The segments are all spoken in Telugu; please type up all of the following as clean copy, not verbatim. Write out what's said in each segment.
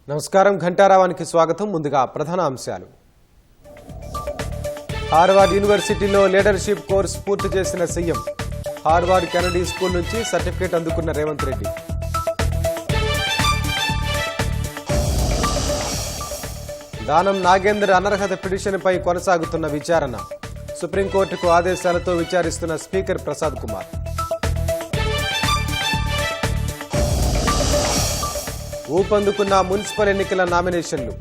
నమస్కారం, ఘంటారావానికి స్వాగతం. ముందుగా ప్రధాన అంశాలు. హార్వర్డ్ యూనివర్సిటీలో లీడర్షిప్ కోర్సు పూర్తి చేసిన సీఎం. హార్వర్డ్ కెనడీ స్కూల్ నుంచి సర్టిఫికేట్ అందుకున్న రేవంత్ రెడ్డి. దానం నాగేందర్ అనర్హత పిటిషన్పై కొనసాగుతున్న విచారణ. సుప్రీంకోర్టుకు ఆదేశాలతో విచారిస్తున్న స్పీకర్ ప్రసాద్ కుమార్. ఊపందుకున్న మున్సిపల్ ఎన్నికల నామినేషన్లు.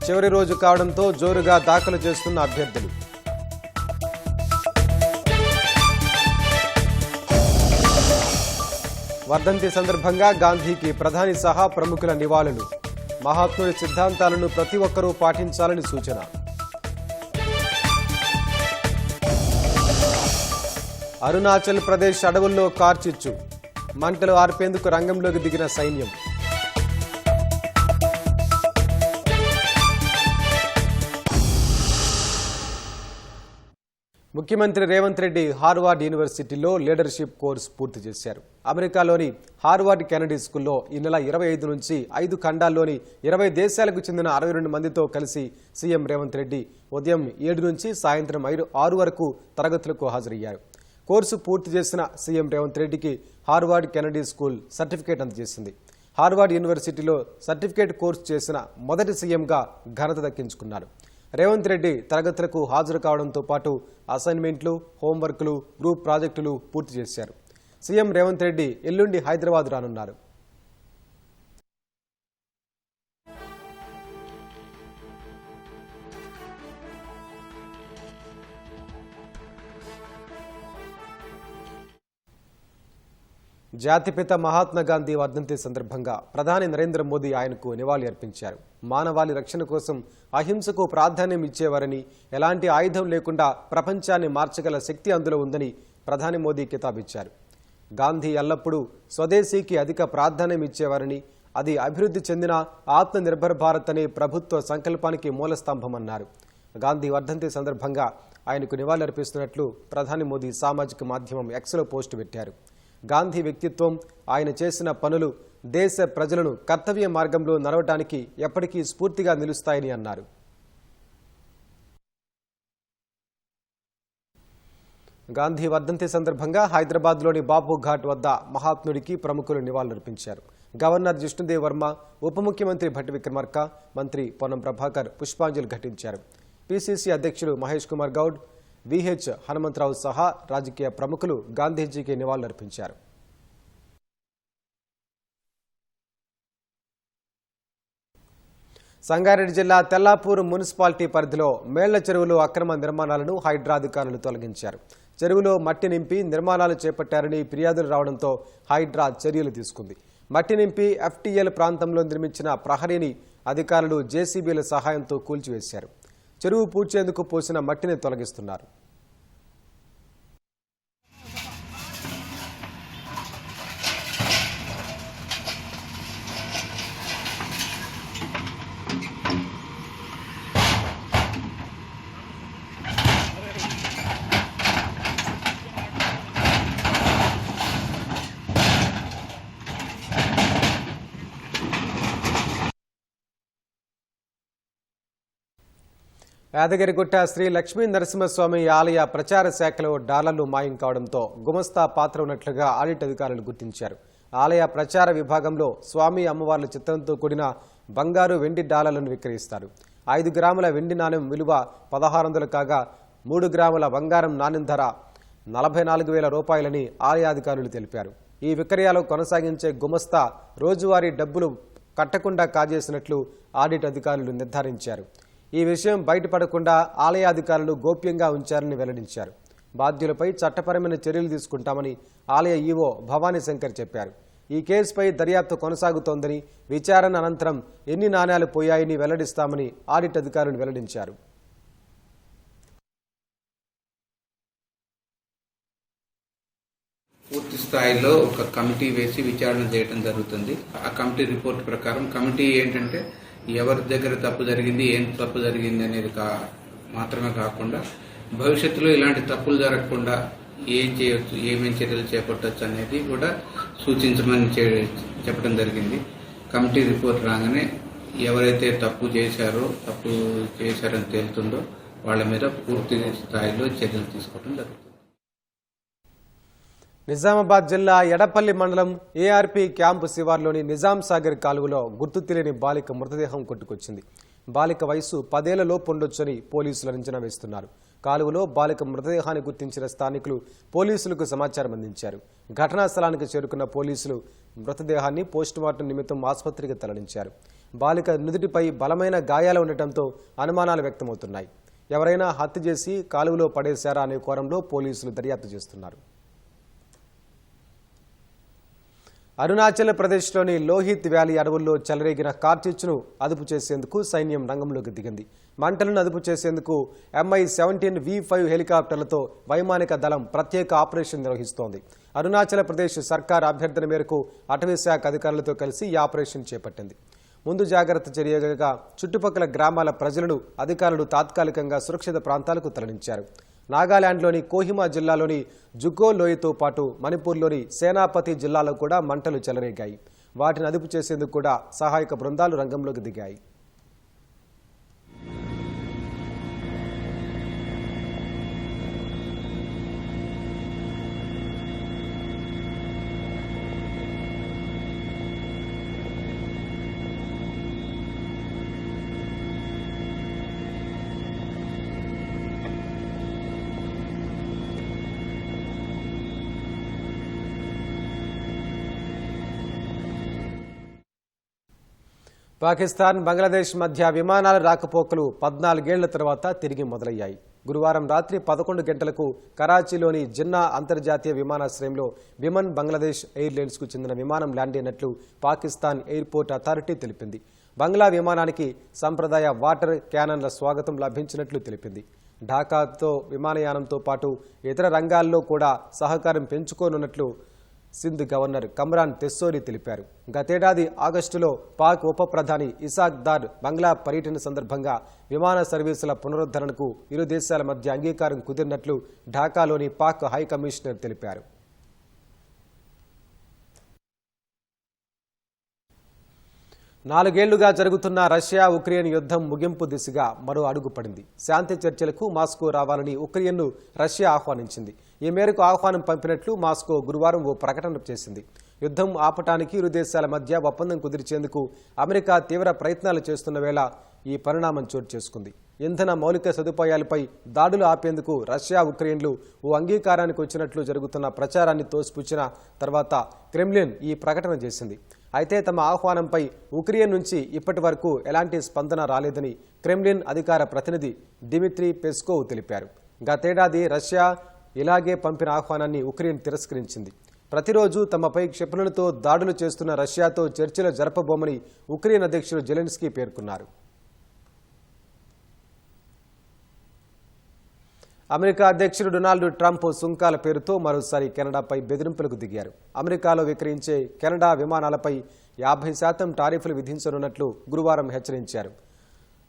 చివరి రోజు కావడంతో జోరుగా దాఖలు చేస్తున్న అభ్యర్థులు. వర్ధంతి సందర్భంగా గాంధీకి ప్రధాని సహా ప్రముఖుల నివాళులు. మహాత్ముడి సిద్ధాంతాలను ప్రతి ఒక్కరూ పాటించాలని సూచన. అరుణాచల్ ప్రదేశ్ అడవుల్లో కార్చిచ్చు. మంటలు ఆర్పేందుకు రంగంలోకి దిగిన సైన్యం. ముఖ్యమంత్రి రేవంత్ రెడ్డి హార్వర్డ్ యూనివర్సిటీలో లీడర్షిప్ కోర్సు పూర్తి చేశారు. అమెరికాలోని హార్వర్డ్ కెనడీ స్కూల్లో ఈ నెల 25 నుంచి 5 ఖండాల్లోని 20 దేశాలకు చెందిన 62 మందితో కలిసి సీఎం రేవంత్ రెడ్డి ఉదయం 7 నుంచి సాయంత్రం 6 వరకు తరగతులకు హాజరయ్యారు. కోర్సు పూర్తి చేసిన సీఎం రేవంత్ రెడ్డికి హార్వర్డ్ కెనడీ స్కూల్ సర్టిఫికేట్ అందజేసింది. హార్వర్డ్ యూనివర్సిటీలో సర్టిఫికేట్ కోర్సు చేసిన మొదటి సీఎంగా ఘనత దక్కించుకున్నారు. రేవంత్ రెడ్డి తరగతులకు హాజరు కావడంతో పాటు అసైన్మెంట్లు, హోంవర్క్లు, గ్రూప్ ప్రాజెక్టులు పూర్తి చేశారు. సీఎం రేవంత్ రెడ్డి ఎల్లుండి హైదరాబాద్ రానున్నారు. జాతిపిత మహాత్మా గాంధీ వర్ధంతి సందర్భంగా ప్రధాని నరేంద్ర మోదీ ఆయనకు నివాళి అర్పించారు. మానవాళి రక్షణ కోసం అహింసకు ప్రాధాన్యం ఇచ్చేవారని, ఎలాంటి ఆయుధం లేకుండా ప్రపంచాన్ని మార్చగల శక్తి అందులో ఉందని ప్రధాని మోదీ కితాబిచ్చారు. గాంధీ ఎల్లప్పుడూ స్వదేశీకి అధిక ప్రాధాన్యం ఇచ్చేవారని, అది అభివృద్ధి చెందిన ఆత్మనిర్భర్ భారత్ అనే ప్రభుత్వ సంకల్పానికి మూలస్తంభమన్నారు. గాంధీ వర్ధంతి సందర్భంగా ఆయనకు నివాళి అర్పిస్తున్నట్లు ప్రధాని మోదీ సామాజిక మాధ్యమం ఎక్స్లో పోస్టు పెట్టారు. గాంధీ వ్యక్తిత్వం, ఆయన చేసిన పనులు దేశ ప్రజలను కర్తవ్య మార్గంలో నడవడానికి ఎప్పటికీ స్ఫూర్తిగా నిలుస్తాయని అన్నారు. గాంధీ వర్ధంతి సందర్భంగా హైదరాబాద్లోని బాపు ఘాట్ వద్ద మహాత్ముడికి ప్రముఖులు నివాళులర్పించారు. గవర్నర్ జిష్ణుదేవ్ వర్మ, ఉప ముఖ్యమంత్రి భట్టి విక్రమార్క, మంత్రి పొన్నం ప్రభాకర్ పుష్పాంజలి ఘటించారు. పిసిసి అధ్యక్షులు మహేష్ కుమార్ గౌడ్, విహెచ్ హనుమంతరావు సహా రాజకీయ ప్రముఖులు గాంధీజీకి నివాళులర్పించారు. సంగారెడ్డి జిల్లా తెల్లాపూర్ మున్సిపాలిటీ పరిధిలో మేళ్ల చెరువులో అక్రమ నిర్మాణాలను హైడ్రా అధికారులు తొలగించారు. చెరువులో మట్టి నింపి నిర్మాణాలు చేపట్టారని ఫిర్యాదులు రావడంతో హైడ్రా చర్యలు తీసుకుంది. మట్టి నింపి ఎఫ్టీఎల్ ప్రాంతంలో నిర్మించిన ప్రహరీని అధికారులు జేసీబీల సహాయంతో కూల్చివేశారు. చెరువు పూడ్చేందుకు పోసిన మట్టిని తొలగిస్తున్నారు. యాదగిరిగుట్ట శ్రీ లక్ష్మీ నరసింహస్వామి ఆలయ ప్రచార శాఖలో డాలర్లు మాయం కావడంతో గుమస్తా పాత్ర ఉన్నట్లుగా ఆడిట్ అధికారులు గుర్తించారు. ఆలయ ప్రచార విభాగంలో స్వామి అమ్మవార్ల చిత్రంతో కూడిన బంగారు, వెండి డాలర్లను విక్రయిస్తారు. 5 గ్రాముల వెండి నాణెం విలువ 1600 కాగా 3 గ్రాముల బంగారం నాణెం ధర 44,000 రూపాయలని ఆలయాధికారులు తెలిపారు. ఈ విక్రయాలు కొనసాగించే గుమస్తా రోజువారీ డబ్బులు కట్టకుండా కాజేసినట్లు ఆడిట్ అధికారులు నిర్ధారించారు. ఈ విషయం బయటపడకుండా ఆలయాధికారులు గోప్యంగా ఉంచారని వెల్లడించారు. బాధ్యులపై చట్టపరమైన చర్యలు తీసుకుంటామని ఆలయ ఈవో భవానీ శంకర్ చెప్పారు. ఈ కేసుపై దర్యాప్తు కొనసాగుతోందని, విచారణ అనంతరం ఎన్ని నాణ్యాలు పోయాయని వెల్లడిస్తామని ఆడిట్ అధికారులు వెల్లడించారు. పూర్తి స్థాయిలో ఒక కమిటీ వేసి విచారణ చేయడం జరుగుతుంది. ఆ కమిటీ రిపోర్ట్ ప్రకారం కమిటీ ఏంటంటే ఎవరి దగ్గర తప్పు జరిగింది, ఏం తప్పు జరిగింది అనేది మాత్రమే కాకుండా భవిష్యత్తులో ఇలాంటి తప్పులు జరగకుండా ఏం చేయొచ్చు, ఏమేం చర్యలు చేపట్టవచ్చు అనేది కూడా సూచించమని చెప్పడం జరిగింది. కమిటీ రిపోర్ట్ రాగానే ఎవరైతే తప్పు చేశారని తేలుతుందో వాళ్ళ మీద పూర్తి స్థాయిలో చర్యలు తీసుకోవడం జరుగుతుంది. నిజామాబాద్ జిల్లా ఎడపల్లి మండలం ఏఆర్పీ క్యాంపు శివార్లోని నిజాం సాగర్ కాలువలో గుర్తు తెలియని బాలిక మృతదేహం కొట్టుకొచ్చింది. బాలిక వయసు 10 ఏళ్ల లోపు ఉండొచ్చని పోలీసులు అంచనా వేస్తున్నారు. కాలువలో బాలిక మృతదేహాన్ని గుర్తించిన స్థానికులు పోలీసులకు సమాచారం అందించారు. ఘటనా స్థలానికి చేరుకున్న పోలీసులు మృతదేహాన్ని పోస్టుమార్టం నిమిత్తం ఆసుపత్రికి తరలించారు. బాలిక నుదుటిపై బలమైన గాయాలు ఉండటంతో అనుమానాలు వ్యక్తమవుతున్నాయి. ఎవరైనా హత్య చేసి కాలువలో పడేశారా అనే కోణంలో పోలీసులు దర్యాప్తు చేస్తున్నారు. అరుణాచల్ ప్రదేశ్లోని లోహిత్ వ్యాలీ అడవుల్లో చెలరేగిన కార్చిచ్చును అదుపు చేసేందుకు సైన్యం రంగంలోకి దిగింది. మంటలను అదుపు చేసేందుకు MI-17 V5 హెలికాప్టర్లతో వైమానిక దళం ప్రత్యేక ఆపరేషన్ నిర్వహిస్తోంది. అరుణాచల్ ప్రదేశ్ సర్కార్ అభ్యర్థన మేరకు అటవీ శాఖ అధికారులతో కలిసి ఈ ఆపరేషన్ చేపట్టింది. ముందు జాగ్రత్త చర్యగా చుట్టుపక్కల గ్రామాల ప్రజలను అధికారులు తాత్కాలికంగా సురక్షిత ప్రాంతాలకు తరలించారు. నాగాలాండ్లోని కోహిమా జిల్లాలోని జుగో లోయతో పాటు మణిపూర్లోని సేనాపతి జిల్లాలో కూడా మంటలు చెలరేగాయి. వాటిని అదుపు చేసేందుకు కూడా సహాయక బృందాలు రంగంలోకి దిగాయి. పాకిస్తాన్, బంగ్లాదేశ్ మధ్య విమానాల రాకపోకలు 14 ఏళ్ల తర్వాత తిరిగి మొదలయ్యాయి. గురువారం రాత్రి 11 గంటలకు కరాచీలోని జిన్నా అంతర్జాతీయ విమానాశ్రయంలో విమన్ బంగ్లాదేశ్ ఎయిర్లైన్స్కు చెందిన విమానం ల్యాండ్ అయినట్లు పాకిస్తాన్ ఎయిర్పోర్ట్ అథారిటీ తెలిపింది. బంగ్లా విమానానికి సంప్రదాయ వాటర్ క్యానన్ల స్వాగతం లభించినట్లు తెలిపింది. ఢాకాతో విమానయానంతో పాటు ఇతర రంగాల్లో కూడా సహకారం పెంచుకోనున్నట్లు సింధ్ గవర్నర్ కమ్రాన్ తెస్సోరి తెలిపారు. గతేడాది ఆగస్టులో పాక్ ఉప ప్రధాని ఇసాక్ దార్ బంగ్లా పర్యటన సందర్భంగా విమాన సర్వీసుల పునరుద్ధరణకు ఇరు దేశాల మధ్య అంగీకారం కుదిరినట్లు ఢాకాలోని పాక్ హై కమిషనర్ తెలిపారు. నాలుగేళ్లుగా జరుగుతున్న రష్యా ఉక్రెయిన్ యుద్ధం ముగింపు దిశగా మరో అడుగు పడింది. శాంతి చర్చలకు మాస్కో రావాలని ఉక్రెయిన్ను రష్యా ఆహ్వానించింది. ఈ మేరకు ఆహ్వానం పంపినట్లు మాస్కో గురువారం ఓ ప్రకటన చేసింది. యుద్ధం ఆపటానికి ఇరు దేశాల మధ్య ఒప్పందం కుదిర్చేందుకు అమెరికా తీవ్ర ప్రయత్నాలు చేస్తున్న వేళ ఈ పరిణామం చోటు చేసుకుంది. ఇంధన మౌలిక సదుపాయాలపై దాడులు ఆపేందుకు రష్యా ఉక్రెయిన్లు ఓ అంగీకారానికి వచ్చినట్లు జరుగుతున్న ప్రచారాన్ని తోసిపుచ్చిన తర్వాత క్రెమ్లిన్ ఈ ప్రకటన చేసింది. అయితే తమ ఆహ్వానంపై ఉక్రెయిన్ నుంచి ఇప్పటి వరకు ఎలాంటి స్పందన రాలేదని క్రెమ్లిన్ అధికార ప్రతినిధి డిమిత్రీ పెస్కోవ్ తెలిపారు. గతేడాది రష్యా ఇలాగే పంపిన ఆహ్వానాన్ని ఉక్రెయిన్ తిరస్కరించింది. ప్రతిరోజు తమపై క్షిపణులతో దాడులు చేస్తున్న రష్యాతో చర్చలు జరపబోమని ఉక్రెయిన్ అధ్యక్షుడు జెలెన్స్కీ పేర్కొన్నారు. అమెరికా అధ్యక్షుడు డొనాల్డ్ ట్రంప్ సుంకాల పేరుతో మరోసారి కెనడాపై బెదిరింపులకు దిగారు. అమెరికాలో విక్రయించే కెనడా విమానాలపై 50% టారిఫ్లు విధించనున్నట్లు గురువారం హెచ్చరించారు.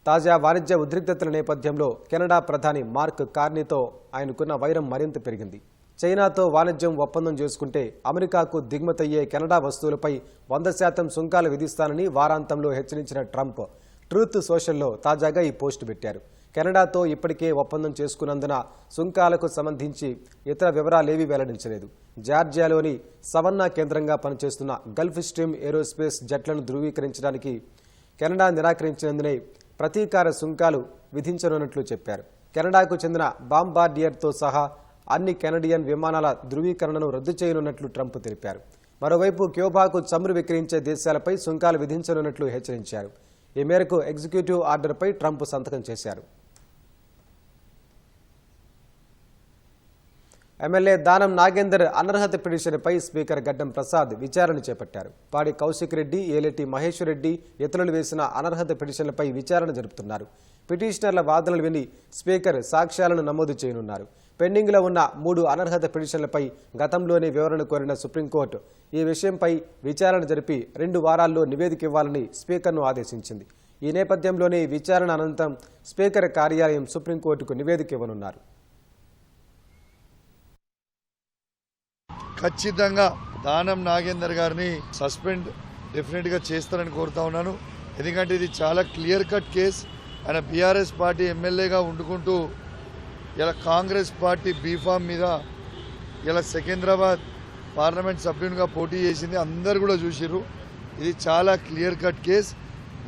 తాజా వాణిజ్య ఉద్రిక్తతల నేపథ్యంలో కెనడా ప్రధాని మార్క్ కార్నీతో ఆయనకున్న వైరం మరింత పెరిగింది. చైనాతో వాణిజ్యం ఒప్పందం చేసుకుంటే అమెరికాకు దిగుమతయ్యే కెనడా వస్తువులపై 100% సుంకాలు విధిస్తానని వారాంతంలో హెచ్చరించిన ట్రంప్ ట్రూత్ సోషల్లో తాజాగా ఈ పోస్టు పెట్టారు. కెనడాతో ఇప్పటికే ఒప్పందం చేసుకున్నందున సుంకాలకు సంబంధించి ఇతర వివరాలేవీ వెల్లడించలేదు. జార్జియాలోని సవన్నా కేంద్రంగా పనిచేస్తున్న గల్ఫ్ స్ట్రీమ్ ఏరోస్పేస్ జట్లను ధృవీకరించడానికి కెనడా నిరాకరించినందునే ప్రతీకార సుంకాలు విధించనున్నట్లు చెప్పారు. కెనడాకు చెందిన బాంబార్డియర్తో సహా అన్ని కెనడియన్ విమానాల ధృవీకరణను రద్దు చేయనున్నట్లు ట్రంప్ తెలిపారు. మరోవైపు క్యూబాకు చమురు విక్రయించే దేశాలపై సుంకాలు విధించనున్నట్లు హెచ్చరించారు. ఈ మేరకు ఎగ్జిక్యూటివ్ ఆర్డర్పై ట్రంప్ సంతకం చేశారు. ఎమ్మెల్యే దానం నాగేందర్ అనర్హత పిటిషన్పై స్పీకర్ గడ్డం ప్రసాద్ విచారణ చేపట్టారు. పాడి కౌశిక్ రెడ్డి, ఏలేటి మహేశ్వర్ రెడ్డి ఇతరులు వేసిన అనర్హత పిటిషన్లపై విచారణ జరుపుతున్నారు. పిటిషనర్ల వాదనలు విని స్పీకర్ సాక్ష్యాలను నమోదు చేయనున్నారు. పెండింగ్లో ఉన్న 3 అనర్హత పిటిషన్లపై గతంలోనే వివరణ కోరిన సుప్రీంకోర్టు ఈ విషయంపై విచారణ జరిపి 2 వారాల్లో నివేదిక ఇవ్వాలని స్పీకర్ను ఆదేశించింది. ఈ నేపథ్యంలోనే విచారణ అనంతరం స్పీకర్ కార్యాలయం సుప్రీంకోర్టుకు నివేదిక ఇవ్వనున్నారు. ఖచ్చితంగా దానం నాగేందర్ గారిని సస్పెండ్ డెఫినెట్గా చేస్తారని కోరుతా ఉన్నాను. ఎందుకంటే ఇది చాలా క్లియర్ కట్ కేసు. ఆయన బీఆర్ఎస్ పార్టీ ఎమ్మెల్యేగా ఉండుకుంటూ ఇలా కాంగ్రెస్ పార్టీ బీఫామ్ మీద ఇలా సికింద్రాబాద్ పార్లమెంట్ సభ్యునిగా పోటీ చేసింది అందరు కూడా చూసిర్రు. ఇది చాలా క్లియర్ కట్ కేసు.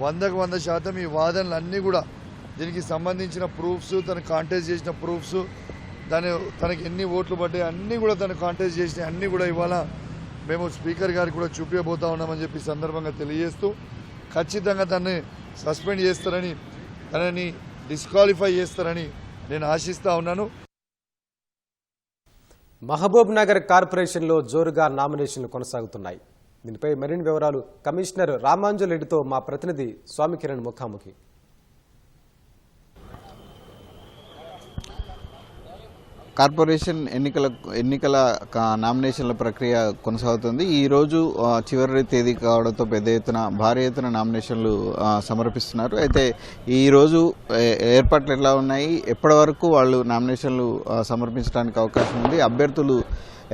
100% ఈ వాదనలు అన్నీ కూడా దీనికి సంబంధించిన ప్రూఫ్స్, తను కాంటెస్ట్ చేసిన ప్రూఫ్స్, తనకి ఎన్ని ఓట్లు పడ్డాయి అన్నీ కూడా తను కాంటెస్ట్ చేసినాయి అన్నీ కూడా ఇవాళ మేము స్పీకర్ గారికి కూడా చూపించబోతా ఉన్నామని చెప్పి సందర్భంగా తెలియజేస్తూ ఖచ్చితంగా తనని సస్పెండ్ చేస్తారని, తనని డిస్క్వాలిఫై చేస్తారని నేను ఆశిస్తూ ఉన్నాను. మహబూబ్ నగర్ కార్పొరేషన్లో జోరుగా నామినేషన్లు కొనసాగుతున్నాయి. దీనిపై మరిన్ని వివరాలు కమిషనర్ రామాంజల్ రెడ్డితో మా ప్రతినిధి స్వామి కిరణ్ ముఖాముఖి. కార్పొరేషన్ ఎన్నికల నామినేషన్ల ప్రక్రియ కొనసాగుతుంది. ఈరోజు చివరి తేదీ కావడంతో పెద్ద ఎత్తున భారీ ఎత్తున నామినేషన్లు సమర్పిస్తున్నారు. అయితే ఈరోజు ఏర్పాట్లు ఎట్లా ఉన్నాయి, ఎప్పటి వరకు వాళ్ళు నామినేషన్లు సమర్పించడానికి అవకాశం ఉంది, అభ్యర్థులు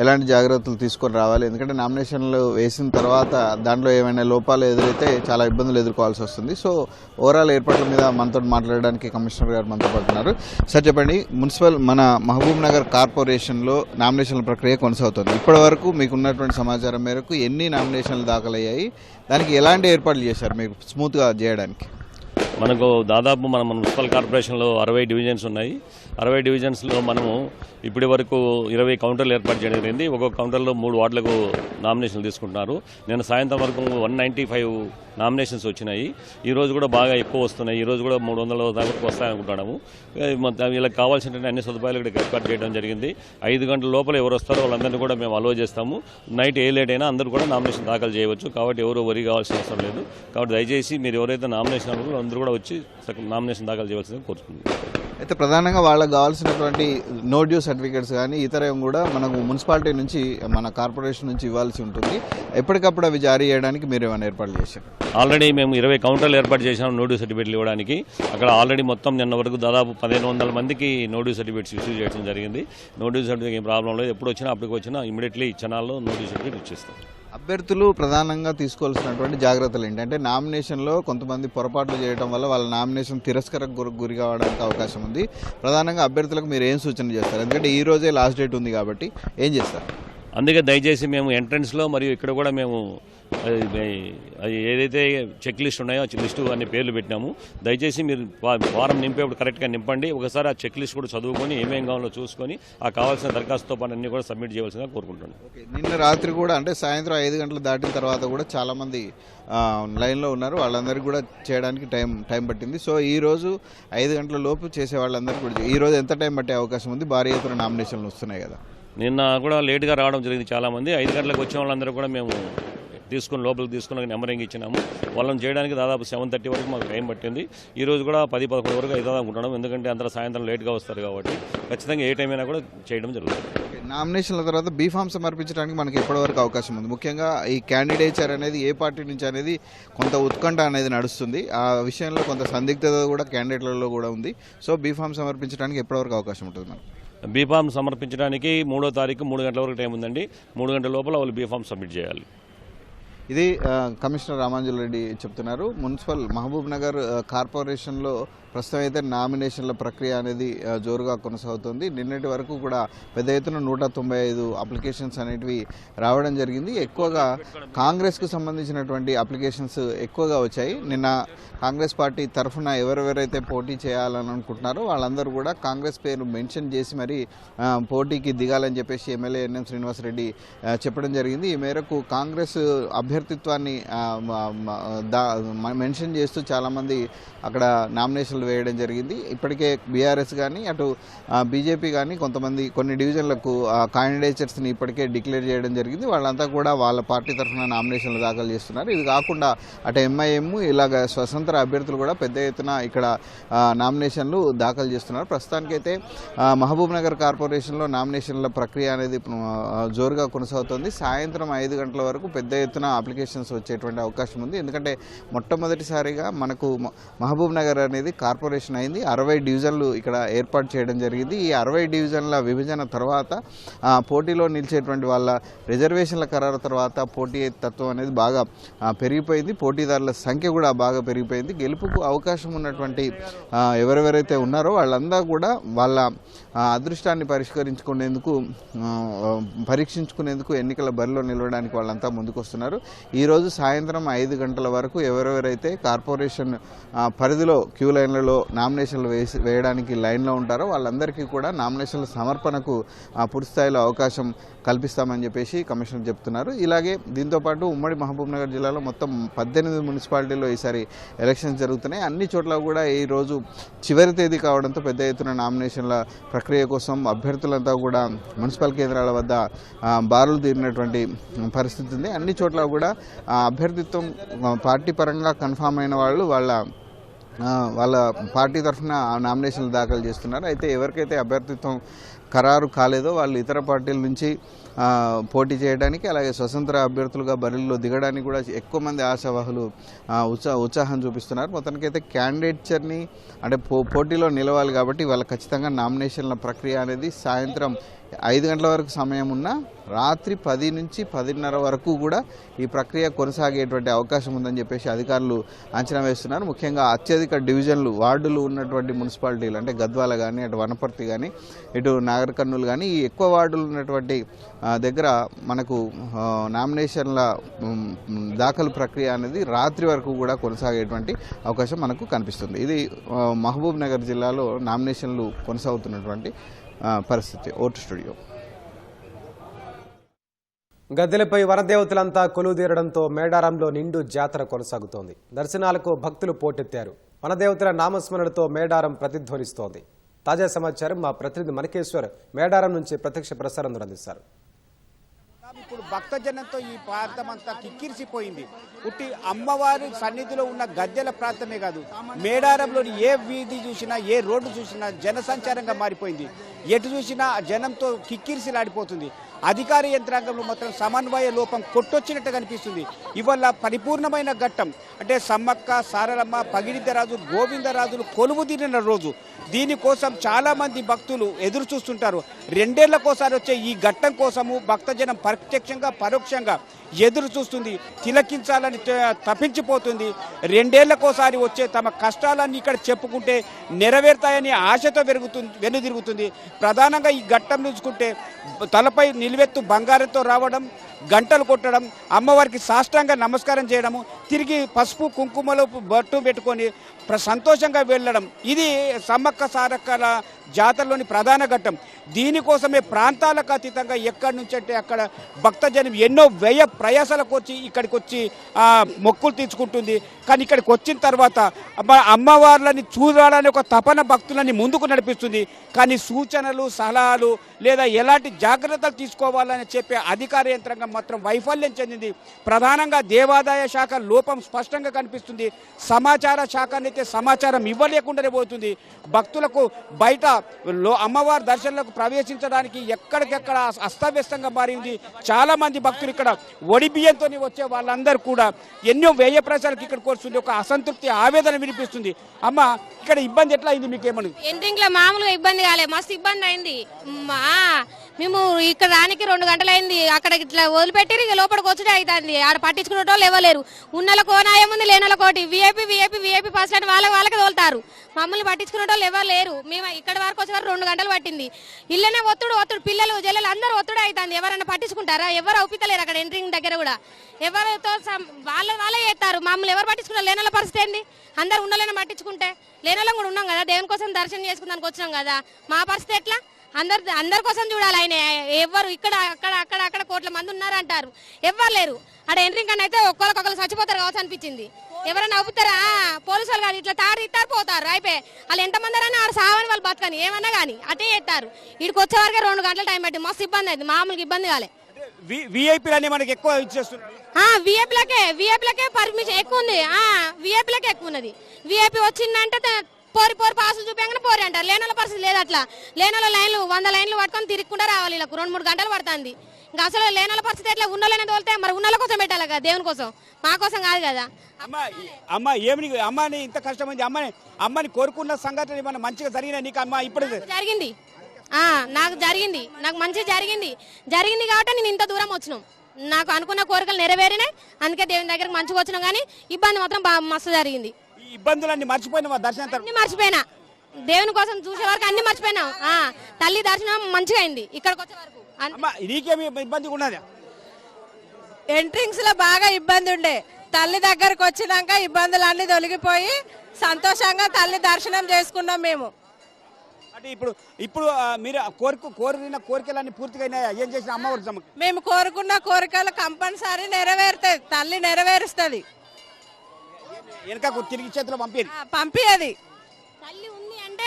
ఎలాంటి జాగ్రత్తలు తీసుకొని రావాలి, ఎందుకంటే నామినేషన్లు వేసిన తర్వాత దాంట్లో ఏమైనా లోపాలు ఎదురైతే చాలా ఇబ్బందులు ఎదుర్కోవాల్సి వస్తుంది. సో ఓవరాల్ ఏర్పాట్ల మీద మనతో మాట్లాడడానికి కమిషనర్ గారు మనతో పడుతున్నారు. సార్ చెప్పండి, మన మహబూబ్ నగర్ కార్పొరేషన్లో నామినేషన్ల ప్రక్రియ కొనసాగుతుంది. ఇప్పటి వరకు మీకు ఉన్నటువంటి సమాచారం మేరకు ఎన్ని నామినేషన్లు దాఖలయ్యాయి, దానికి ఎలాంటి ఏర్పాట్లు చేశారు మీకు స్మూత్గా చేయడానికి? మనకు దాదాపు మన మున్సిపల్ కార్పొరేషన్లో 60 డివిజన్స్ ఉన్నాయి. 60 డివిజన్స్లో మనము ఇప్పటి వరకు 20 కౌంటర్లు ఏర్పాటు చేయడం జరిగింది. ఒక్కొక్క కౌంటర్లో 3 వార్డులకు నామినేషన్లు తీసుకుంటున్నారు. నేను సాయంత్రం వరకు 195 నామినేషన్స్ వచ్చినాయి. ఈ రోజు కూడా బాగా ఎక్కువ వస్తున్నాయి. ఈ రోజు కూడా 300 దాకా వస్తాయనుకుంటున్నాము. వీళ్ళకి కావాల్సిన అన్ని సదుపాయాలు ఇక్కడ ఏర్పాటు చేయడం జరిగింది. 5 గంటల లోపల ఎవరు వస్తారో వాళ్ళందరినీ కూడా మేము అలో చేస్తాము. నైట్ ఏ లేట్ అయినా అందరూ కూడా నామినేషన్ దాఖలు చేయవచ్చు. కాబట్టి ఎవరు వరి కావాల్సిన అవసరం లేదు. కాబట్టి దయచేసి మీరు ఎవరైతే నామినేషన్ అనుకుంటారో అందరూ కూడా వచ్చి నామినేషన్ దాఖలు చేయవలసిందిగా కోరుతున్నాను. అయితే ప్రధానంగా వాళ్ళకి కావాల్సినటువంటి నో డ్యూ సర్టిఫికేట్స్ కానీ ఇతర కూడా మనకు మున్సిపాలిటీ నుంచి, మన కార్పొరేషన్ నుంచి ఇవ్వాల్సి ఉంటుంది. ఎప్పటికప్పుడు అవి జారీ చేయడానికి మీరు ఏమైనా ఏర్పాట్లు చేశారు? ఆల్రెడీ మేము 20 కౌంటర్లు ఏర్పాటు చేసాము నో డ్యూ సర్టిఫికేట్లు ఇవ్వడానికి. అక్కడ ఆల్రెడీ మొత్తం నిన్న వరకు దాదాపు 1500 మందికి నో డ్యూ సర్టిఫికేట్స్ ఇష్యూ చేయడం జరిగింది. నో డ్యూ సర్టిఫికేట్ ఏం ప్రాబ్లం లేదు. ఎప్పుడు వచ్చినా అప్పటికి వచ్చినా ఇమీడియట్లీ ఛానల్లో నో డ్యూ సర్టిఫికేట్ ఇచ్చేస్తాం. అభ్యర్థులు ప్రధానంగా తీసుకోవాల్సినటువంటి జాగ్రత్తలు ఏంటంటే, నామినేషన్లో కొంతమంది పొరపాట్లు చేయడం వల్ల వాళ్ళ నామినేషన్ తిరస్కరణకు గురి కావడానికి అవకాశం ఉంది. ప్రధానంగా అభ్యర్థులకు మీరు ఏం సూచన చేస్తారు? ఎందుకంటే ఈ రోజే లాస్ట్ డేట్ ఉంది కాబట్టి ఏం చేస్తారు? అందుకే దయచేసి మేము ఎంట్రన్స్లో మరియు ఇక్కడ కూడా మేము ఏదైతే చెక్ లిస్ట్ ఉన్నాయో ఆ లిస్టు అన్ని పేర్లు పెట్టినాము. దయచేసి మీరు ఫారం నింపేప్పుడు కరెక్ట్గా నింపండి. ఒకసారి ఆ చెక్ లిస్ట్ కూడా చదువుకొని ఏమేం కావాలో చూసుకొని ఆ కావాల్సిన దరఖాస్తుతో పాటు అన్ని కూడా సబ్మిట్ చేయవలసిందిగా కోరుకుంటున్నాను. నిన్న రాత్రి కూడా అంటే సాయంత్రం 5 గంటలు దాటిన తర్వాత కూడా చాలామంది లైన్లో ఉన్నారు. వాళ్ళందరికీ కూడా చేయడానికి టైం పట్టింది. సో ఈ రోజు 5 గంటల లోపు చేసే వాళ్ళందరికీ కూడా ఈ రోజు ఎంత టైం పట్టే అవకాశం ఉంది? భారీ ఎత్తున నామినేషన్లు వస్తున్నాయి కదా. నిన్న కూడా లేట్గా రావడం జరిగింది చాలామంది. 5 గంటలకు వచ్చే వాళ్ళందరూ కూడా మేము లోపలికి తీసుకుని నెంబరింగ్ ఇచ్చినాము. వాళ్ళని చేయడానికి దాదాపు 7:30 వరకు మాకు టైం పట్టింది. ఈ రోజు కూడా 10-11 వరకు అవుతుంది అనుకుంటున్నాం. ఎందుకంటే అందరూ సాయంత్రం లేట్గా వస్తారు కాబట్టి ఖచ్చితంగా ఏ టైం అయినా కూడా చేయడం జరుగుతుంది. నామినేషన్ల తర్వాత బీఫామ్ సమర్పించడానికి మనకి ఎప్పటివరకు అవకాశం ఉంది? ముఖ్యంగా ఈ క్యాండిడేచర్ అనేది ఏ పార్టీ నుంచి అనేది కొంత ఉత్కంఠ అనేది నడుస్తుంది. ఆ విషయంలో కొంత సందిగ్ధత కూడా క్యాండిడేట్లలో కూడా ఉంది. సో బీఫామ్ సమర్పించడానికి ఎప్పటివరకు అవకాశం ఉంటుంది మనకు? బీఫామ్ సమర్పించడానికి 3వ తారీఖు 3 గంటల వరకు టైం ఉందండి. 3 గంటల లోపల వాళ్ళు బీఫామ్ సబ్మిట్ చేయాలి. ఇది కమిషనర్ రామాంజల్ రెడ్డి చెప్తున్నారు. మున్సిపల్ మహబూబ్ నగర్ కార్పొరేషన్లో ప్రస్తుతం అయితే నామినేషన్ల ప్రక్రియ అనేది జోరుగా కొనసాగుతుంది. నిన్నటి వరకు కూడా పెద్ద ఎత్తున 195 అప్లికేషన్స్ అనేటివి రావడం జరిగింది. ఎక్కువగా కాంగ్రెస్కు సంబంధించినటువంటి అప్లికేషన్స్ ఎక్కువగా వచ్చాయి. నిన్న కాంగ్రెస్ పార్టీ తరఫున ఎవరెవరైతే పోటీ చేయాలని అనుకుంటున్నారో వాళ్ళందరూ కూడా కాంగ్రెస్ పేరు మెన్షన్ చేసి మరి పోటీకి దిగాలని చెప్పేసి ఎమ్మెల్యే ఎన్ఎం శ్రీనివాసరెడ్డి చెప్పడం జరిగింది. ఈ మేరకు కాంగ్రెస్ అభ్యర్థిత్వాన్ని మెన్షన్ చేస్తూ చాలామంది అక్కడ నామినేషన్లు వేయడం జరిగింది. ఇప్పటికే బీఆర్ఎస్ కానీ అటు బీజేపీ కానీ కొన్ని డివిజన్లకు క్యాండిడేచర్స్ని ఇప్పటికే డిక్లేర్ చేయడం జరిగింది. వాళ్ళంతా కూడా వాళ్ళ పార్టీ తరఫున నామినేషన్లు దాఖలు చేస్తున్నారు. ఇది కాకుండా అటు ఎంఐఎం ఇలాగ స్వతంత్ర అభ్యర్థులు కూడా పెద్ద ఎత్తున ఇక్కడ నామినేషన్లు దాఖలు చేస్తున్నారు. ప్రస్తుతానికైతే మహబూబ్ నగర్ కార్పొరేషన్లో నామినేషన్ల ప్రక్రియ అనేది జోరుగా కొనసాగుతోంది. సాయంత్రం 5 గంటల వరకు పెద్ద ఎత్తున అప్లికేషన్స్ వచ్చేటువంటి అవకాశం ఉంది. ఎందుకంటే మొట్టమొదటిసారిగా మనకు మహబూబ్ నగర్ అనేది కార్పొరేషన్ అయింది. 60 డివిజన్లు ఇక్కడ ఏర్పాటు చేయడం జరిగింది. ఈ 60 డివిజన్ల విభజన తర్వాత పోటీలో నిలిచేటువంటి వాళ్ళ రిజర్వేషన్ల ఖరారు తర్వాత పోటీ తత్వం అనేది బాగా పెరిగిపోయింది. పోటీదారుల సంఖ్య కూడా బాగా పెరిగిపోయింది. గెలుపుకు అవకాశం ఉన్నటువంటి ఎవరెవరైతే ఉన్నారో వాళ్ళందరూ కూడా వాళ్ళ అదృష్టాన్ని పరీక్షించుకునేందుకు ఎన్నికల బరిలో నిలవడానికి వాళ్ళంతా ముందుకు వస్తున్నారు. ఈరోజు సాయంత్రం 5 గంటల వరకు ఎవరెవరైతే కార్పొరేషన్ పరిధిలో క్యూ లైన్లలో నామినేషన్లు వేయడానికి లైన్లో ఉంటారో వాళ్ళందరికీ కూడా నామినేషన్ల సమర్పణకు పూర్తిస్థాయిలో అవకాశం కల్పిస్తామని చెప్పేసి కమిషనర్ చెప్తున్నారు. ఇలాగే దీంతోపాటు ఉమ్మడి మహబూబ్ నగర్ జిల్లాలో మొత్తం 18 మున్సిపాలిటీల్లో ఈసారి ఎలక్షన్స్ జరుగుతున్నాయి. అన్ని చోట్ల కూడా ఈరోజు చివరి తేదీ కావడంతో పెద్ద ఎత్తున నామినేషన్ల ప్రక్రియ కోసం అభ్యర్థులంతా కూడా మున్సిపల్ కేంద్రాల వద్ద బారులు తీరినటువంటి పరిస్థితి ఉంది. అన్ని చోట్ల కూడా అభ్యర్థిత్వం పార్టీ పరంగా కన్ఫామ్ అయిన వాళ్ళు వాళ్ళ పార్టీ తరఫున నామినేషన్లు దాఖలు చేస్తున్నారు. అయితే ఎవరికైతే అభ్యర్థిత్వం ఖరారు కాలేదో వాళ్ళు ఇతర పార్టీల నుంచి పోటీ చేయడానికి అలాగే స్వతంత్ర అభ్యర్థులుగా బరిలో దిగడానికి కూడా ఎక్కువ మంది ఆశావాహులు ఉత్సాహం చూపిస్తున్నారు. మొత్తానికైతే క్యాండిడేట్చర్ని అంటే పోటీలో నిలవాలి కాబట్టి వాళ్ళ ఖచ్చితంగా నామినేషన్ల ప్రక్రియ అనేది సాయంత్రం 5 గంటల వరకు సమయం ఉన్నా రాత్రి 10 నుంచి 10:30 వరకు కూడా ఈ ప్రక్రియ కొనసాగేటువంటి అవకాశం ఉందని చెప్పేసి అధికారులు అంచనా వేస్తున్నారు. ముఖ్యంగా అత్యధిక డివిజన్లు వార్డులు ఉన్నటువంటి మున్సిపాలిటీలు అంటే గద్వాల కానీ అటు వనపర్తి కానీ ఇటు నాగర్ కర్నూలు కానీ ఈ ఎక్కువ వార్డులు ఉన్నటువంటి దగ్గర మనకు నామినేషన్ల దాఖలు ప్రక్రియ అనేది రాత్రి వరకు కూడా కొనసాగేటువంటి అవకాశం మనకు కనిపిస్తుంది. ఇది మహబూబ్ నగర్ జిల్లాలో నామినేషన్లు కొనసాగుతున్నటువంటి పరిస్థితి. Vote studio. గద్దెలపై వనదేవతలంతా కొలువుదీరడంతో మేడారంలో నిండు జాతర కొనసాగుతోంది. దర్శనాలకు భక్తులు పోటెత్తారు. వనదేవతల నామస్మరణతో మేడారం ప్రతిధ్వనిస్తోంది. తాజా సమాచారం మా ప్రతినిధి మణికేశ్వర్ మేడారం నుంచి ప్రత్యక్ష ప్రసారం అందిస్తారు. ఇప్పుడు భక్తజనంతో ఈ ప్రాంతం అంతా కిక్కిరిసిపోయింది. ఉట్టి అమ్మవారి సన్నిధిలో ఉన్న గద్దెల ప్రాంతమే కాదు, మేడారంలోని ఏ వీధి చూసినా ఏ రోడ్డు చూసినా జనసంచారంగా మారిపోయింది. ఎటు చూసినా జనంతో కిక్కిరిసిలాడిపోతుంది. అధికార యంత్రాంగంలో మాత్రం సమన్వయ లోపం కొట్టొచ్చినట్టు కనిపిస్తుంది. ఇవాళ పరిపూర్ణమైన ఘట్టం అంటే సమ్మక్క, సారలమ్మ, పగిడిద్దరాజు, గోవిందరాజులు కొలువు తీరిన రోజు. దీనికోసం చాలా మంది భక్తులు ఎదురు చూస్తుంటారు. 2 ఏళ్లకోసారి వచ్చే ఈ ఘట్టం కోసము భక్తజనం ప్రత్యక్షంగా పరోక్షంగా ఎదురు చూస్తుంది, తిలకించాలని తప్పించిపోతుంది. 2 ఏళ్లకోసారి వచ్చే తమ కష్టాలన్నీ ఇక్కడ చెప్పుకుంటే నెరవేరుతాయని ఆశతో వెనుదిరుగుతుంది. ప్రధానంగా ఈ ఘట్టం చూసుకుంటే తలపై నిలువెత్తు బంగారంతో రావడం, గంటలు కొట్టడం, అమ్మవారికి సాష్టాంగ నమస్కారం చేయడము, తిరిగి పసుపు కుంకుమలో బట్టు పెట్టుకొని సంతోషంగా వెళ్ళడం, ఇది సమ్మక్క సారక్కల జాతరలోని ప్రధాన ఘట్టం. దీనికోసమే ప్రాంతాలకు అతీతంగా ఎక్కడి నుంచి అంటే అక్కడ భక్తజనం ఎన్నో వ్యయ ప్రయాసాలకు వచ్చి ఇక్కడికి వచ్చి మొక్కులు తీర్చుకుంటుంది. కానీ ఇక్కడికి వచ్చిన తర్వాత అమ్మవార్లని చూడాలని ఒక తపన భక్తులని ముందుకు నడిపిస్తుంది. కానీ సూచనలు, సలహాలు లేదా ఎలాంటి జాగ్రత్తలు తీసుకోవాలని చెప్పే అధికార యంత్రాంగం మాత్రం వైఫల్యం చెందింది. ప్రధానంగా దేవాదాయ శాఖ లోపం స్పష్టంగా కనిపిస్తుంది. సమాచార శాఖ అయితే సమాచారం ఇవ్వలేకుండానే పోతుంది. భక్తులకు బయట అమ్మవారి దర్శనాలకు ప్రవేశించడానికి ఎక్కడికెక్కడ అస్తవ్యస్తంగా మారింది. చాలా మంది భక్తులు ఇక్కడ ఒడి బియ్యంతో వచ్చే వాళ్ళందరూ కూడా ఎన్నో వ్యయ ప్రచారాలకు ఇక్కడికి వస్తుంది. ఒక అసంతృప్తి, ఆవేదన వినిపిస్తుంది. అమ్మ, ఇక్కడ ఇబ్బంది ఎట్లా అయింది మీకేమని? ఎంట్రింగ్ లో మామూలుగా ఇబ్బంది కాలేదు, మస్తు ఇబ్బంది అయింది. మేము ఇక్కడ రానికి 2 గంటలు అయింది. అక్కడ ఇట్లా వదిలిపెట్టి ఇక లోపలికి వచ్చే అవుతుంది. ఆడ పట్టించుకునే వాళ్ళు ఎవరు ఉన్నల కోనాయముంది, లేనల కోటి విఐపి పాస్ అని వాళ్ళకి తోలుతారు. మమ్మల్ని పట్టించుకునే వాళ్ళు ఎవరు లేరు. మేము ఇక్కడ వరకు వచ్చే 2 గంటలు పట్టింది. ఇళ్ళనే ఒత్తుడు పిల్లలు జల్లలు అందరూ ఒత్తుడు అవుతుంది. ఎవరైనా పట్టించుకుంటారా? ఎవరు అవుపితలేరు. అక్కడ ఎంట్రింగ్ దగ్గర కూడా ఎవరితో వాళ్ళే చేస్తారు. మమ్మల్ని ఎవరు పట్టించుకున్నారు? లేనల పరిస్థితి ఏంది? అందరు ఉండలేని పట్టించుకుంటే లేనలో కూడా ఉన్నాం కదా, దేవుని కోసం దర్శనం చేసుకుందానికి వచ్చినాం కదా. మా పరిస్థితి ఎట్లా? అందరి కోసం చూడాలి. ఆయన ఎవరు ఇక్కడ అక్కడ కోట్ల మంది ఉన్నారంటారు, ఎవరు లేరు. ఆడ ఎంట్రింగ్ అని అయితే ఒక్కొక్కరు చచ్చిపోతారు కావచ్చు అనిపించింది. ఎవరైనా అవుతారా? పోలీసు వాళ్ళు కానీ ఇట్లా తాడు ఇస్తారు, పోతారు, అయిపోయి వాళ్ళు ఎంతమంది అని ఆడ సావని వాళ్ళు బతకని ఏమన్నా కానీ అటే చేస్తారు. ఇక్కడికి వచ్చే వరకే 2 గంటల టైం పట్టి మస్తు ఇబ్బంది అయింది. మామూలుగా ఇబ్బంది కాలే. విఐపీలనే మనకి ఎక్కువ ఇచ్చేస్తున్నారు. విఐపీలకే పర్మిషన్ ఎక్కువ ఉంది. విఐపీలకే ఎక్కువ ఉన్నది. విఐపీ వచ్చిందంటే పోరి పాసులు చూపించగానే పోరి అంటారు. లేనోళ్ళ పరిస్థితి లేదు అట్లా. లేనోళ్ళ లైన్లు 100 లైన్లు పట్టుకొని తిరుగుకుంటా రావాలి. వీళ్ళకు 2-3 గంటలు పడుతుంది. ఇంకా అసలు లేనోళ్ళ పరిస్థితి ఎట్లా? ఉన్నోళ్ళనే తోలితే మరి ఉన్నోళ్ళ కోసం పెట్టాలి కదా, దేవుని కోసం, మా కోసం కాదు కదా. అమ్మ ఏమి అమ్మని ఇంత కష్టమైంది, అమ్మని కోరుకున్న సంఘటన ఏమన్నా మంచిగా జరిగినా నీకు? అమ్మ ఇప్పుడు జరిగింది, నాకు జరిగింది, నాకు మంచిగా జరిగింది కాబట్టి నేను ఇంత దూరం వచ్చినాం. నాకు అనుకున్న కోరికలు నెరవేరినాయి, అందుకే దేవుని దగ్గరకు మంచిగా వచ్చినాం. కానీ ఇబ్బంది మాత్రం మస్తు జరిగింది. ఈ ఇబ్బందులన్నీ మర్చిపోయినా దర్శనం అన్ని మర్చిపోయినా, దేవుని కోసం చూసే వరకు అన్ని మర్చిపోయినా. తల్లి దర్శనం మంచిగా అయింది ఇక్కడికి వచ్చే వరకు. నీకేమి ఇబ్బంది ఉన్నది? ఎంట్రింగ్స్ లో బాగా ఇబ్బంది ఉండే, తల్లి దగ్గరకు వచ్చినాక ఇబ్బందులు అన్ని తొలగిపోయి సంతోషంగా తల్లి దర్శనం చేసుకున్నాం మేము. అంటే ఇప్పుడు మీరు కోరిన కోరికలన్నీ పూర్తిగా ఏం చేసిన అమ్మవారు? మేము కోరుకున్న కోరికలు కంపల్సరీ నెరవేరుతాయి, తల్లి నెరవేరుస్తుంది. వెనక తిరిగి చేతిలో పంపియది. తల్లి ఉంది అంటే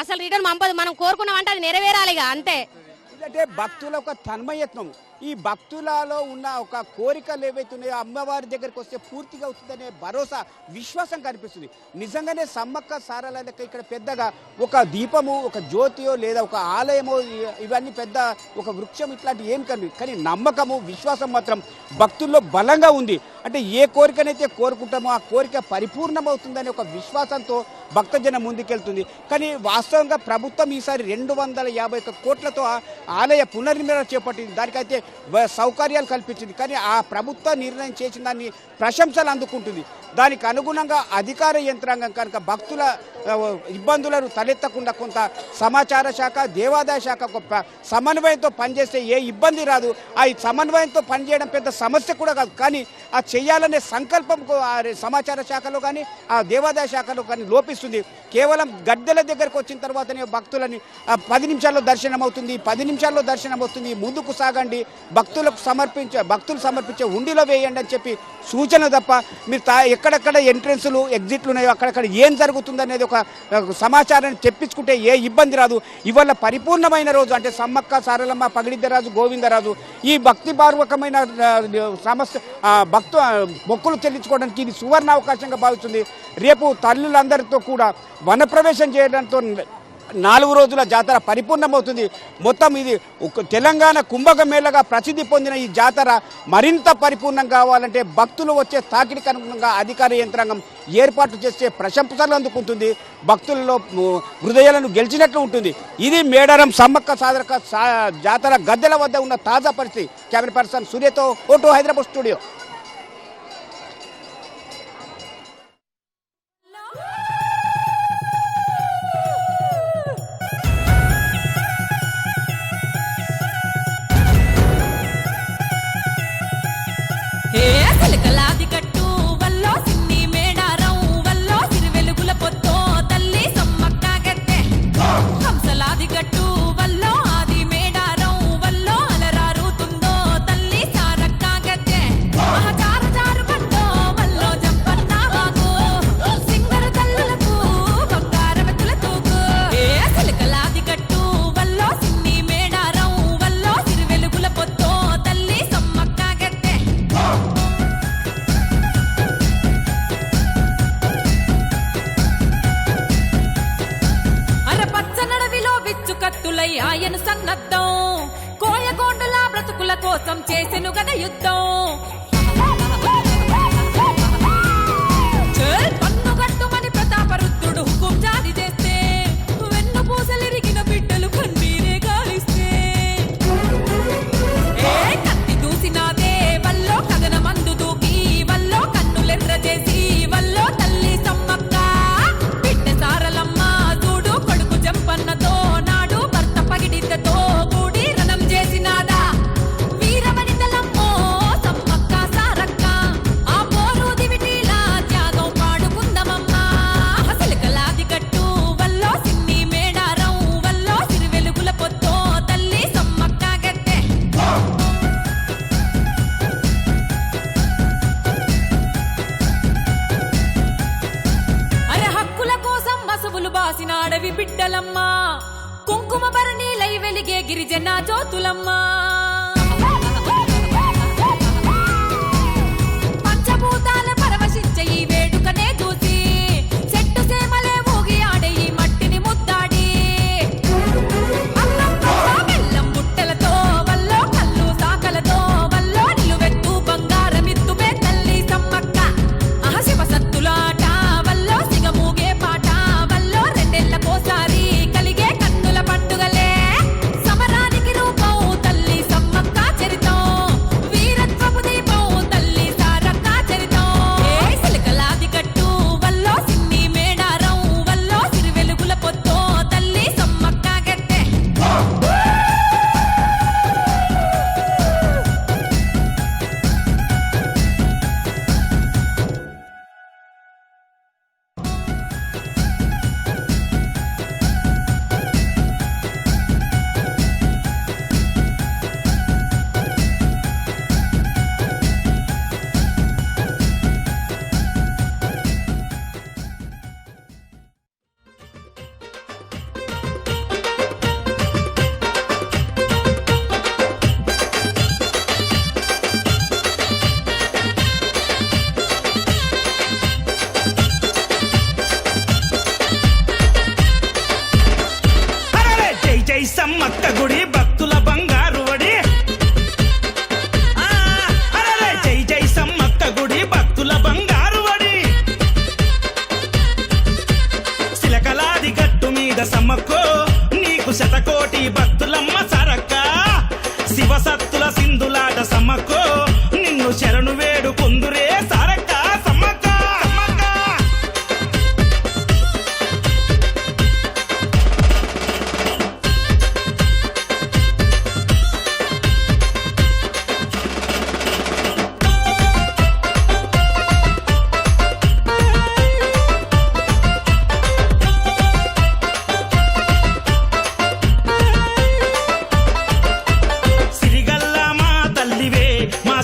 అసలు రిటర్న్ పంపదు, మనం కోరుకున్నామంటే అది నెరవేరాలిగా, అంతే. అంటే భక్తుల ఒక తన్మయత్నం, ఈ భక్తులలో ఉన్న ఒక కోరికలు ఏవైతే ఉన్నాయో అమ్మవారి దగ్గరికి వస్తే పూర్తిగా అవుతుందనే భరోసా, విశ్వాసం కనిపిస్తుంది. నిజంగానే సమ్మక్క సారలకి ఇక్కడ పెద్దగా ఒక దీపము, ఒక జ్యోతియో లేదా ఒక ఆలయమో, ఇవన్నీ పెద్ద ఒక వృక్షం ఇట్లాంటి ఏం కానీ నమ్మకము, విశ్వాసం మాత్రం భక్తుల్లో బలంగా ఉంది. అంటే ఏ కోరికనైతే కోరుకుంటామో ఆ కోరిక పరిపూర్ణమవుతుందనే ఒక విశ్వాసంతో భక్తజనం ముందుకెళ్తుంది. కానీ వాస్తవంగా ప్రభుత్వం ఈసారి 251 కోట్లతో ఆలయ పునర్నిర్మాణం చేపట్టింది. దానికైతే సౌకర్యాలు కల్పించింది. కానీ ఆ ప్రభుత్వ నిర్ణయం చేసిన దాన్ని ప్రశంసలు అందుకుంటుంది. దానికి అనుగుణంగా అధికార యంత్రాంగం కనుక భక్తుల ఇబ్బందులను తలెత్తకుండా కొంత సమాచార శాఖ, దేవాదాయ శాఖ సమన్వయంతో పనిచేస్తే ఏ ఇబ్బంది రాదు. ఆ సమన్వయంతో పనిచేయడం పెద్ద సమస్య కూడా కాదు. కానీ ఆ చేయాలనే సంకల్పం సమాచార శాఖలో కానీ ఆ దేవాదాయ శాఖలో కానీ లోపిస్తుంది. కేవలం గద్దెల దగ్గరకు వచ్చిన తర్వాతనే భక్తులని 10 నిమిషాల్లో దర్శనం అవుతుంది, 10 నిమిషాల్లో దర్శనం అవుతుంది, ముందుకు సాగండి, భక్తులు సమర్పించే ఉండిలో వేయండి అని చెప్పి సూచన తప్ప మీరు ఎక్కడెక్కడ ఎంట్రెన్స్లు ఎగ్జిట్లు ఉన్నాయో అక్కడక్కడ ఏం జరుగుతుంది అనేది ఒక సమాచారాన్ని తెప్పించుకుంటే ఏ ఇబ్బంది రాదు. ఇవాళ పరిపూర్ణమైన రోజు, అంటే సమ్మక్క సారలమ్మ, పగిడిద్దరాజు, గోవిందరాజు ఈ భక్తిపూర్వకమైన సమస్య మొక్కులు చెల్లించుకోవడానికి ఇది సువర్ణ అవకాశంగా భావిస్తుంది. రేపు తల్లులందరితో కూడా వనప్రవేశం చేయడంతో 4 రోజుల జాతర పరిపూర్ణమవుతుంది. మొత్తం ఇది తెలంగాణ కుంభమేళగా ప్రసిద్ధి పొందిన ఈ జాతర మరింత పరిపూర్ణం కావాలంటే భక్తులు వచ్చే తాకిడికి అనుగుణంగా అధికార యంత్రాంగం ఏర్పాటు చేసే ప్రశంసలు అందుకుంటుంది. భక్తులలో హృదయాలను గెలిచినట్లు ఉంటుంది. ఇది మేడారం సమ్మక్క సారక్క జాతర గద్దెల వద్ద ఉన్న తాజా పరిస్థితి. కెమెరా పర్సన్ సూర్యతో ఓటు, హైదరాబాద్ స్టూడియో. ఆయన సన్నద్ధం కోయగోండల బ్రతుకుల కోసం చేసెను గద యుద్ధం. పన్నుగట్టుమని ప్రతాపరుద్రుడు హుకుం జారీ చేస్తే వెన్ను పూసలిరిగిన బిడ్డలు కన్నీరే గాలిస్తే కత్తి దూసినాదే వల్లో కథన మందు దూకి వల్లో కన్నులెర్ర చేసి వల్లో తల్లి సమ్మక్క బిడ్డ సారలమ్మ చూడు కొడుకు జంపన్నతో నాడు భర్త పగిడిద్దతో కూడి రణం చేసినాదా వీరవనితలమ్మో సమ్మక్క సారక్క ఆ పోరు దివిటీలా త్యాగం పాడుకుందమమ్మా. హసలికలాది కట్టు వల్లో సిన్ని మేడారం వల్లో సిరివెలుగుల పొత్తో తల్లి సమ్మక్క గద్దె. అరే హక్కుల కోసం మసువులు బాసిన అడవి బిడ్డలమ్మా, కుంకుమ భరణీలై వెలిగే గిరిజన జ్యోతులమ్మా. పంచభూతాల పరవశించే ఈ వేడుకనే చూసి చెట్టు సేమలే ఊగి ఆడే సమ్మక్కో నీకు శతకోటి భక్తులమ్మ సరక్క శివసత్తుల సింధులాట సమ్మక్కో నిన్ను శరణు వేడుకుందురే సరక్క సమ్మక్క సమ్మక్క సిరిగల్ల మా తల్లివే మా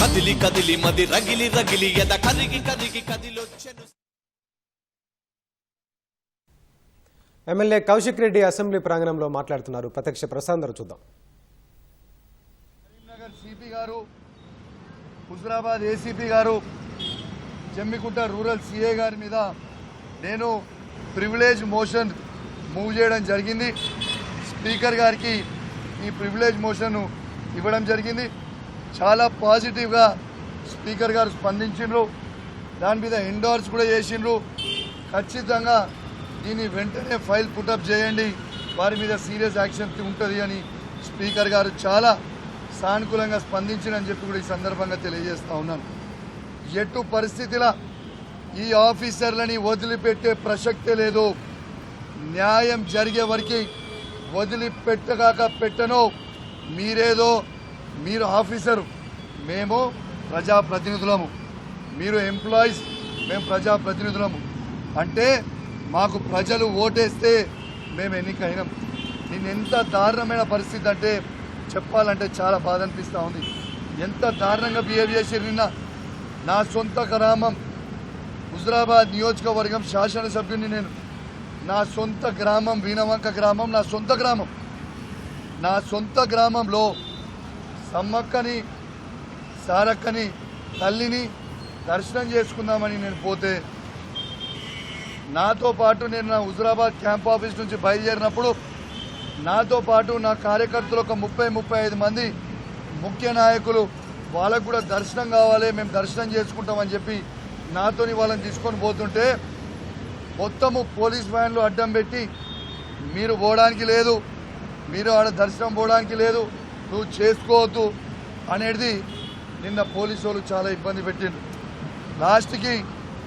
కదిలి కదిలి మది రగిలి రగిలి ఎద కరిగి కరిగి కదిలొచ్చెను. ఎమ్మెల్యే కౌశిక్ రెడ్డి అసెంబ్లీ ప్రాంగణంలో మాట్లాడుతున్నారు. ప్రత్యక్ష ప్రసాదం చూద్దాం. కరీంనగర్ సిపి గారు, హుజరాబాద్ ఏసీపీ గారు, జమ్మికుంట రూరల్ సిఏ గారి మీద నేను ప్రివిలేజ్ మోషన్ మూవ్ చేయడం జరిగింది. స్పీకర్ గారికి ఈ ప్రివిలేజ్ మోషన్ ఇవ్వడం జరిగింది. చాలా పాజిటివ్గా స్పీకర్ గారు స్పందించిండ్రు. దాని మీద ఎండోర్స్ కూడా చేసిండ్రు. ఖచ్చితంగా దీన్ని వెంటనే ఫైల్ పుటప్ చేయండి, వారి మీద సీరియస్ యాక్షన్ ఉంటుంది అని స్పీకర్ గారు చాలా సానుకూలంగా స్పందించినని చెప్పి కూడా ఈ సందర్భంగా తెలియజేస్తా ఉన్నాను. ఎటు పరిస్థితిలో ఈ ఆఫీసర్లని వదిలిపెట్టే ప్రసక్తే లేదు. న్యాయం జరిగే వరకు వదిలిపెట్టగాక పెట్టనో. మీరు ఆఫీసరు, మేము ప్రజాప్రతినిధులము, మీరు ఎంప్లాయీస్, మేము ప్రజాప్రతినిధులము. అంటే మాకు ప్రజలు ఓటేస్తే మేము ఎన్నికైనాం. నేను ఎంత దారుణమైన పరిస్థితి అంటే చెప్పాలంటే చాలా బాధ అనిపిస్తూ ఉంది. ఎంత దారుణంగా బిహేవ్ చేసి నిన్న నా సొంత గ్రామం హుజరాబాద్ నియోజకవర్గం శాసనసభ్యుని నేను. నా సొంత గ్రామం వీణవంక గ్రామం, నా సొంత గ్రామంలో సమ్మక్కని సారక్కని తల్లిని దర్శనం చేసుకుందామని నేను పోతే, నాతో పాటు నేను నా హుజరాబాద్ క్యాంప్ ఆఫీస్ నుంచి బయలుదేరినప్పుడు నాతో పాటు నా కార్యకర్తలు ఒక 30-35 మంది ముఖ్య నాయకులు, వాళ్ళకు కూడా దర్శనం కావాలి, మేము దర్శనం చేసుకుంటామని చెప్పి నాతోని వాళ్ళని తీసుకొని పోతుంటే మొత్తము పోలీస్ వ్యాన్లు అడ్డం పెట్టి మీరు పోవడానికి లేదు, మీరు ఆడ దర్శనం పోవడానికి లేదు, నువ్వు చేసుకోవద్దు అనేది నిన్న పోలీసు వాళ్ళు చాలా ఇబ్బంది పెట్టిండ్రు. లాస్ట్కి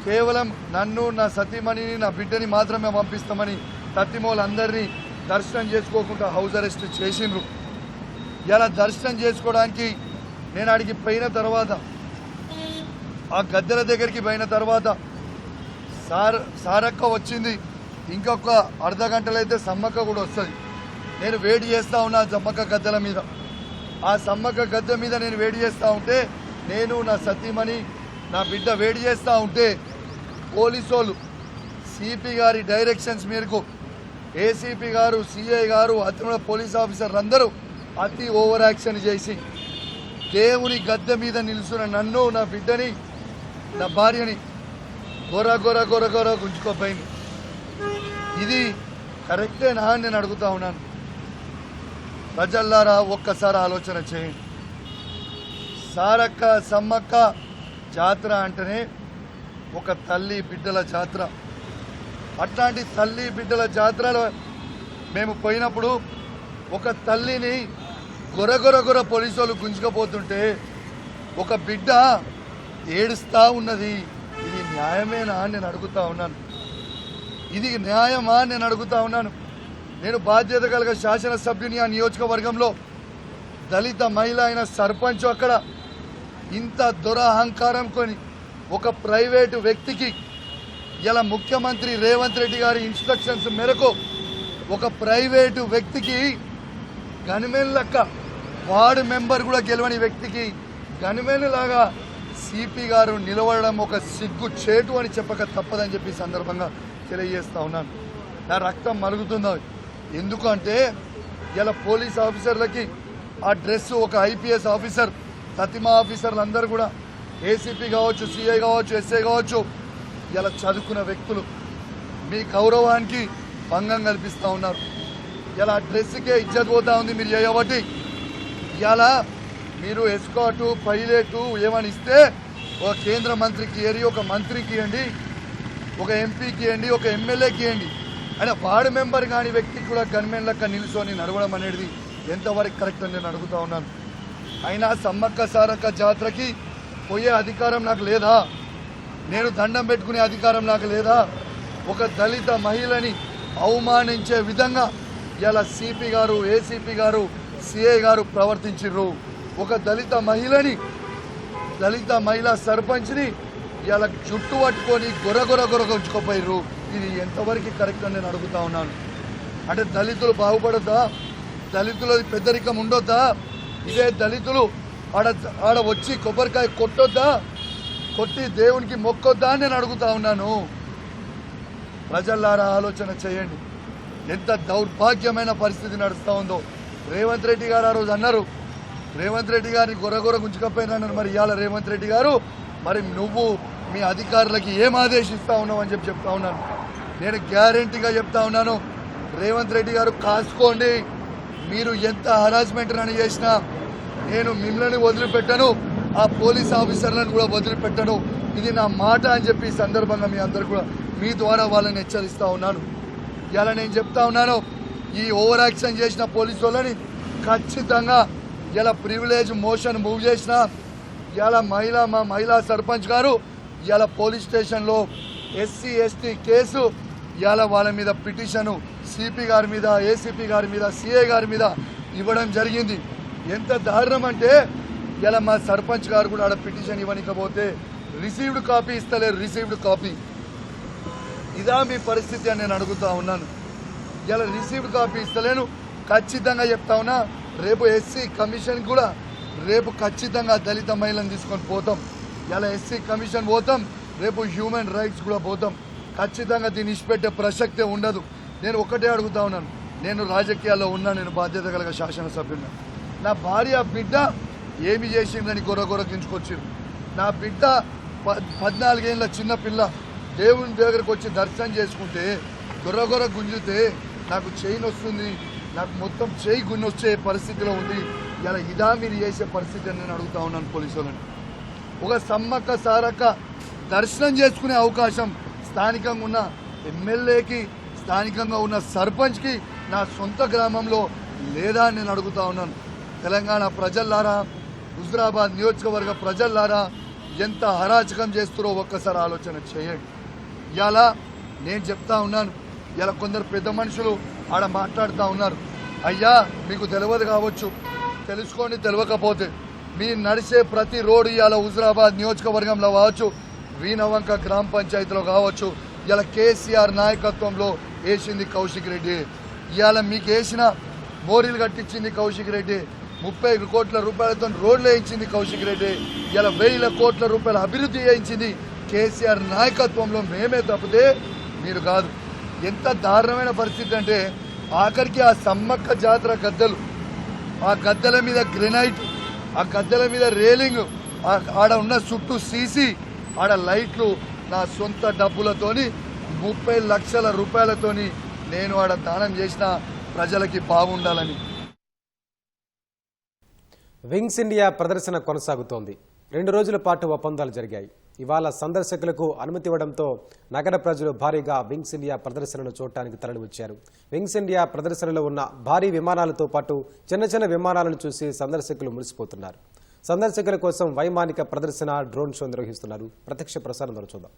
కేవలం నన్ను, నా సతీమణిని, నా బిడ్డని మాత్రమే పంపిస్తామని తత్తిమోళ్ళందరినీ దర్శనం చేసుకోకుండా హౌస్ అరెస్ట్ చేసిండ్రు. ఇలా దర్శనం చేసుకోవడానికి నేను అడిగి పోయిన తర్వాత, ఆ గద్దెల దగ్గరికి పోయిన తర్వాత సారక్క వచ్చింది. ఇంకొక అర్ధ గంటలో అయితే సమ్మక్క కూడా వస్తుంది. నేను వేడి చేస్తూ ఉన్నా సమ్మక్క గద్దెల మీద. ఆ సమ్మక్క గద్దె మీద నేను వేడి చేస్తూ ఉంటే, నేను, నా సతీమణి, నా బిడ్డ వేడి చేస్తూ ఉంటే పోలీసు వాళ్ళు సిపి గారి డైరెక్షన్స్ మేరకు ఏసీపీ గారు, సిఐ గారు, అతను పోలీస్ ఆఫీసర్లు అందరూ అతి ఓవర్ యాక్షన్ చేసి దేవుని గద్దె మీద నిలుస్తున్న నన్ను, నా బిడ్డని, నా భార్యని గొర గుంజుకోపోయింది. ఇది కరెక్టేనా అని నేను అడుగుతా ఉన్నాను. ప్రజల్లారా ఒక్కసారి ఆలోచన చేయండి. సారక్క సమ్మక్క జాతర అంటేనే ఒక తల్లి బిడ్డల జాతర. అట్లాంటి తల్లి బిడ్డల జాతరలో మేము పోయినప్పుడు ఒక తల్లిని గొర పోలీసు వాళ్ళు గుంజుకపోతుంటే ఒక బిడ్డ ఏడుస్తూ ఉన్నది. ఇది న్యాయమేనా అని నేను అడుగుతా ఉన్నాను. ఇది న్యాయమా అని నేను అడుగుతా ఉన్నాను. నేను బాధ్యత కలిగిన శాసనసభ్యుని ఆ నియోజకవర్గంలో దళిత మహిళ అయిన సర్పంచ్ అక్కడ ఇంత దురహంకారం కొని ఒక ప్రైవేటు వ్యక్తికి, ఇలా ముఖ్యమంత్రి రేవంత్ రెడ్డి గారి ఇన్స్ట్రక్షన్స్ మేరకు ఒక ప్రైవేటు వ్యక్తికి గన్మెన్ లెక్క, వార్డు మెంబర్ కూడా గెలవని వ్యక్తికి గన్మెన్ లాగా సిపి గారు నిలవడం ఒక సిగ్గు చేటు అని చెప్పక తప్పదని చెప్పి సందర్భంగా తెలియజేస్తా ఉన్నాను. నా రక్తం మరుగుతుందో. ఎందుకంటే ఇలా పోలీస్ ఆఫీసర్లకి ఆ డ్రెస్ ఒక ఐపీఎస్ ఆఫీసర్, తతిమా ఆఫీసర్లు అందరూ కూడా ఏసీపీ కావచ్చు, సిఐ కావచ్చు, ఎస్ఐ కావచ్చు, ఇలా చదువుకున్న వ్యక్తులు మీ గౌరవానికి భంగం కల్పిస్తూ ఉన్నారు. ఇలా డ్రెస్కే ఇజ్జత్ పోతా ఉంది మీరు చేయబట్టి. ఇలా మీరు ఎస్కాటు, పైలటు ఏమని ఇస్తే ఒక కేంద్ర మంత్రికి ఇయ్యండి, ఒక మంత్రికి ఇవ్వండి, ఒక ఎంపీకి ఇవ్వండి, ఒక ఎమ్మెల్యేకి ఇవ్వండి. అయినా వార్డు మెంబర్ కాని వ్యక్తికి కూడా గన్మెన్ లెక్క నిలుచొని నడవడం అనేది ఎంతవరకు కరెక్ట్ అని నేను అడుగుతా ఉన్నాను. అయినా సమ్మక్క సారక్క జాతరకి పోయే అధికారం నాకు లేదా? నేను దండం పెట్టుకునే అధికారం నాకు లేదా? ఒక దళిత మహిళని అవమానించే విధంగా ఇలా సిపి గారు, ఏసీపీ గారు, సిఐ గారు ప్రవర్తించారు. ఒక దళిత మహిళా సర్పంచ్ని ఇలా చుట్టు పట్టుకొని గొర ఉంచుకోపోయారు. ఇది ఎంతవరకు కరెక్ట్ అని నేను అడుగుతా ఉన్నాను. అంటే దళితులు బాగుపడొద్దా? దళితులది పెద్దరికం ఉండొద్దా? ఇదే దళితులు ఆడ వచ్చి కొబ్బరికాయ కొట్టొద్దా, కొట్టి దేవునికి మొక్కొద్దా అని నేను అడుగుతా ఉన్నాను. ప్రజల్లారా ఆలోచన చేయండి, ఎంత దౌర్భాగ్యమైన పరిస్థితి నడుస్తూ ఉందో. రేవంత్ రెడ్డి గారు ఆ రోజు అన్నారు, రేవంత్ రెడ్డి గారిని గొర్రె గుంజుకపోయినారు. మరి ఇవాళ రేవంత్ రెడ్డి గారు మరి నువ్వు మీ అధికారులకి ఏం ఆదేశిస్తా ఉన్నావు అని చెప్తా ఉన్నాను. నేను గ్యారంటీగా చెప్తా ఉన్నాను, రేవంత్ రెడ్డి గారు కాసుకోండి. మీరు ఎంత హరాస్మెంట్ అని చేసినా నేను మిమ్మల్ని వదిలిపెట్టను, ఆ పోలీస్ ఆఫీసర్లను కూడా వదిలిపెట్టను. ఇది నా మాట అని చెప్పి ఈ సందర్భంగా మీ అందరు కూడా మీ ద్వారా వాళ్ళని హెచ్చరిస్తూ ఉన్నాను. ఇలా నేను చెప్తా ఉన్నాను, ఈ ఓవర్ యాక్షన్ చేసిన పోలీసు వాళ్ళని ఖచ్చితంగా ఇలా ప్రివిలేజ్ మోషన్ మూవ్ చేసిన ఇలా మా మహిళా సర్పంచ్ గారు ఇలా పోలీస్ స్టేషన్లో ఎస్సీ ఎస్టీ కేసు ఇలా వాళ్ళ మీద పిటిషను సిపి గారి మీద, ఏసీపీ గారి మీద, సిఐ గారి మీద ఇవ్వడం జరిగింది. ఎంత దారుణం అంటే ఇలా మా సర్పంచ్ గారు కూడా ఆడ పిటిషన్ ఇవ్వనికపోతే రిసీవ్డ్ కాపీ ఇస్తలేరు, రిసీవ్డ్ కాపీ. ఇదా మీ పరిస్థితి అని నేను అడుగుతా ఉన్నాను. ఇలా రిసీవ్డ్ కాపీ ఇస్తలేను. ఖచ్చితంగా చెప్తా ఉన్నా, రేపు ఎస్సీ కమిషన్ కూడా రేపు ఖచ్చితంగా దళిత మహిళను తీసుకొని పోతాం. ఇలా ఎస్సీ కమిషన్ పోతాం, రేపు హ్యూమన్ రైట్స్ కూడా పోతాం. ఖచ్చితంగా దీన్ని ఇచ్చిపెట్టే ప్రసక్తే ఉండదు. నేను ఒకటే అడుగుతా ఉన్నాను, నేను రాజకీయాల్లో ఉన్నా, నేను బాధ్యత కలిగ శాసనసభ్యున్నా. నా భార్య బిడ్డ ఏమి చేసిందని గొర్రెగించుకొచ్చింది. నా బిడ్డ 14 ఏళ్ళ చిన్న పిల్ల దేవుని దగ్గరకు వచ్చి దర్శనం చేసుకుంటే గొర్రె గుంజితే నాకు చైన్ వస్తుంది, నాకు మొత్తం చేయి గుంజి వచ్చే పరిస్థితిలో ఉంది. ఇలా ఇదా మీరు చేసే పరిస్థితి అని నేను అడుగుతా ఉన్నాను పోలీసు వాళ్ళని. ఒక సమ్మక్క సారక్క దర్శనం చేసుకునే అవకాశం స్థానికంగా ఉన్న ఎమ్మెల్యేకి, స్థానికంగా ఉన్న సర్పంచ్కి నా సొంత గ్రామంలో లేదా అని నేను అడుగుతా ఉన్నాను. తెలంగాణ ప్రజల్లారా, హుజురాబాద్ నియోజకవర్గ ప్రజల్లారా, ఎంత అరాచకం చేస్తారో ఒక్కసారి ఆలోచన చేయండి. ఇలా నేను చెప్తా ఉన్నాను, ఇలా కొందరు పెద్ద మనుషులు ఆడ మాట్లాడుతూ ఉన్నారు. అయ్యా మీకు తెలియదు కావచ్చు, తెలుసుకోండి. తెలియకపోతే మీ నడిచే ప్రతి రోడ్డు ఇలా హుజురాబాద్ నియోజకవర్గంలో కావచ్చు, వీణవంక గ్రామ పంచాయతీలో కావచ్చు, ఇలా కేసీఆర్ నాయకత్వంలో వేసింది కౌశిక్ రెడ్డి. ఇవాళ మీకు వేసిన మోరీలు కట్టించింది కౌశిక్ రెడ్డి. 30 కోట్ల రూపాయలతో రోడ్లు వేయించింది కౌశిక్ రెడ్డి. ఇలా 1000 కోట్ల రూపాయల అభివృద్ధి చేయించింది కేసీఆర్ నాయకత్వంలో మేమే, తప్పితే మీరు కాదు. ఎంత దారుణమైన పరిస్థితి అంటే ఆఖరికి ఆ సమ్మక్క జాతర గద్దెలు, ఆ గద్దెల మీద గ్రెనైట్, ఆ గద్దెల మీద రేలింగ్, ఆడ ఉన్న చుట్టూ సీసీ, ఆడ లైట్లు నా సొంత డబ్బులతోని 30 లక్షల రూపాయలతోని నేను ఆడ దానం చేసిన ప్రజలకి బాగుండాలని. వింగ్స్ ఇండియా ప్రదర్శన కొనసాగుతోంది. 2 రోజుల పాటు ఒప్పందాలు జరిగాయి. ఇవాళ సందర్శకులకు అనుమతి ఇవ్వడంతో నగర ప్రజలు భారీగా వింగ్స్ ఇండియా ప్రదర్శనను చూడటానికి తరలివచ్చారు. వింగ్స్ ఇండియా ప్రదర్శనలో ఉన్న భారీ విమానాలతో పాటు చిన్న విమానాలను చూసి సందర్శకులు మురిసిపోతున్నారు. సందర్శకుల కోసం వైమానిక ప్రదర్శన, డ్రోన్ షో నిర్వహిస్తున్నారు. ప్రత్యక్ష ప్రసారం ద్వారా చూద్దాం.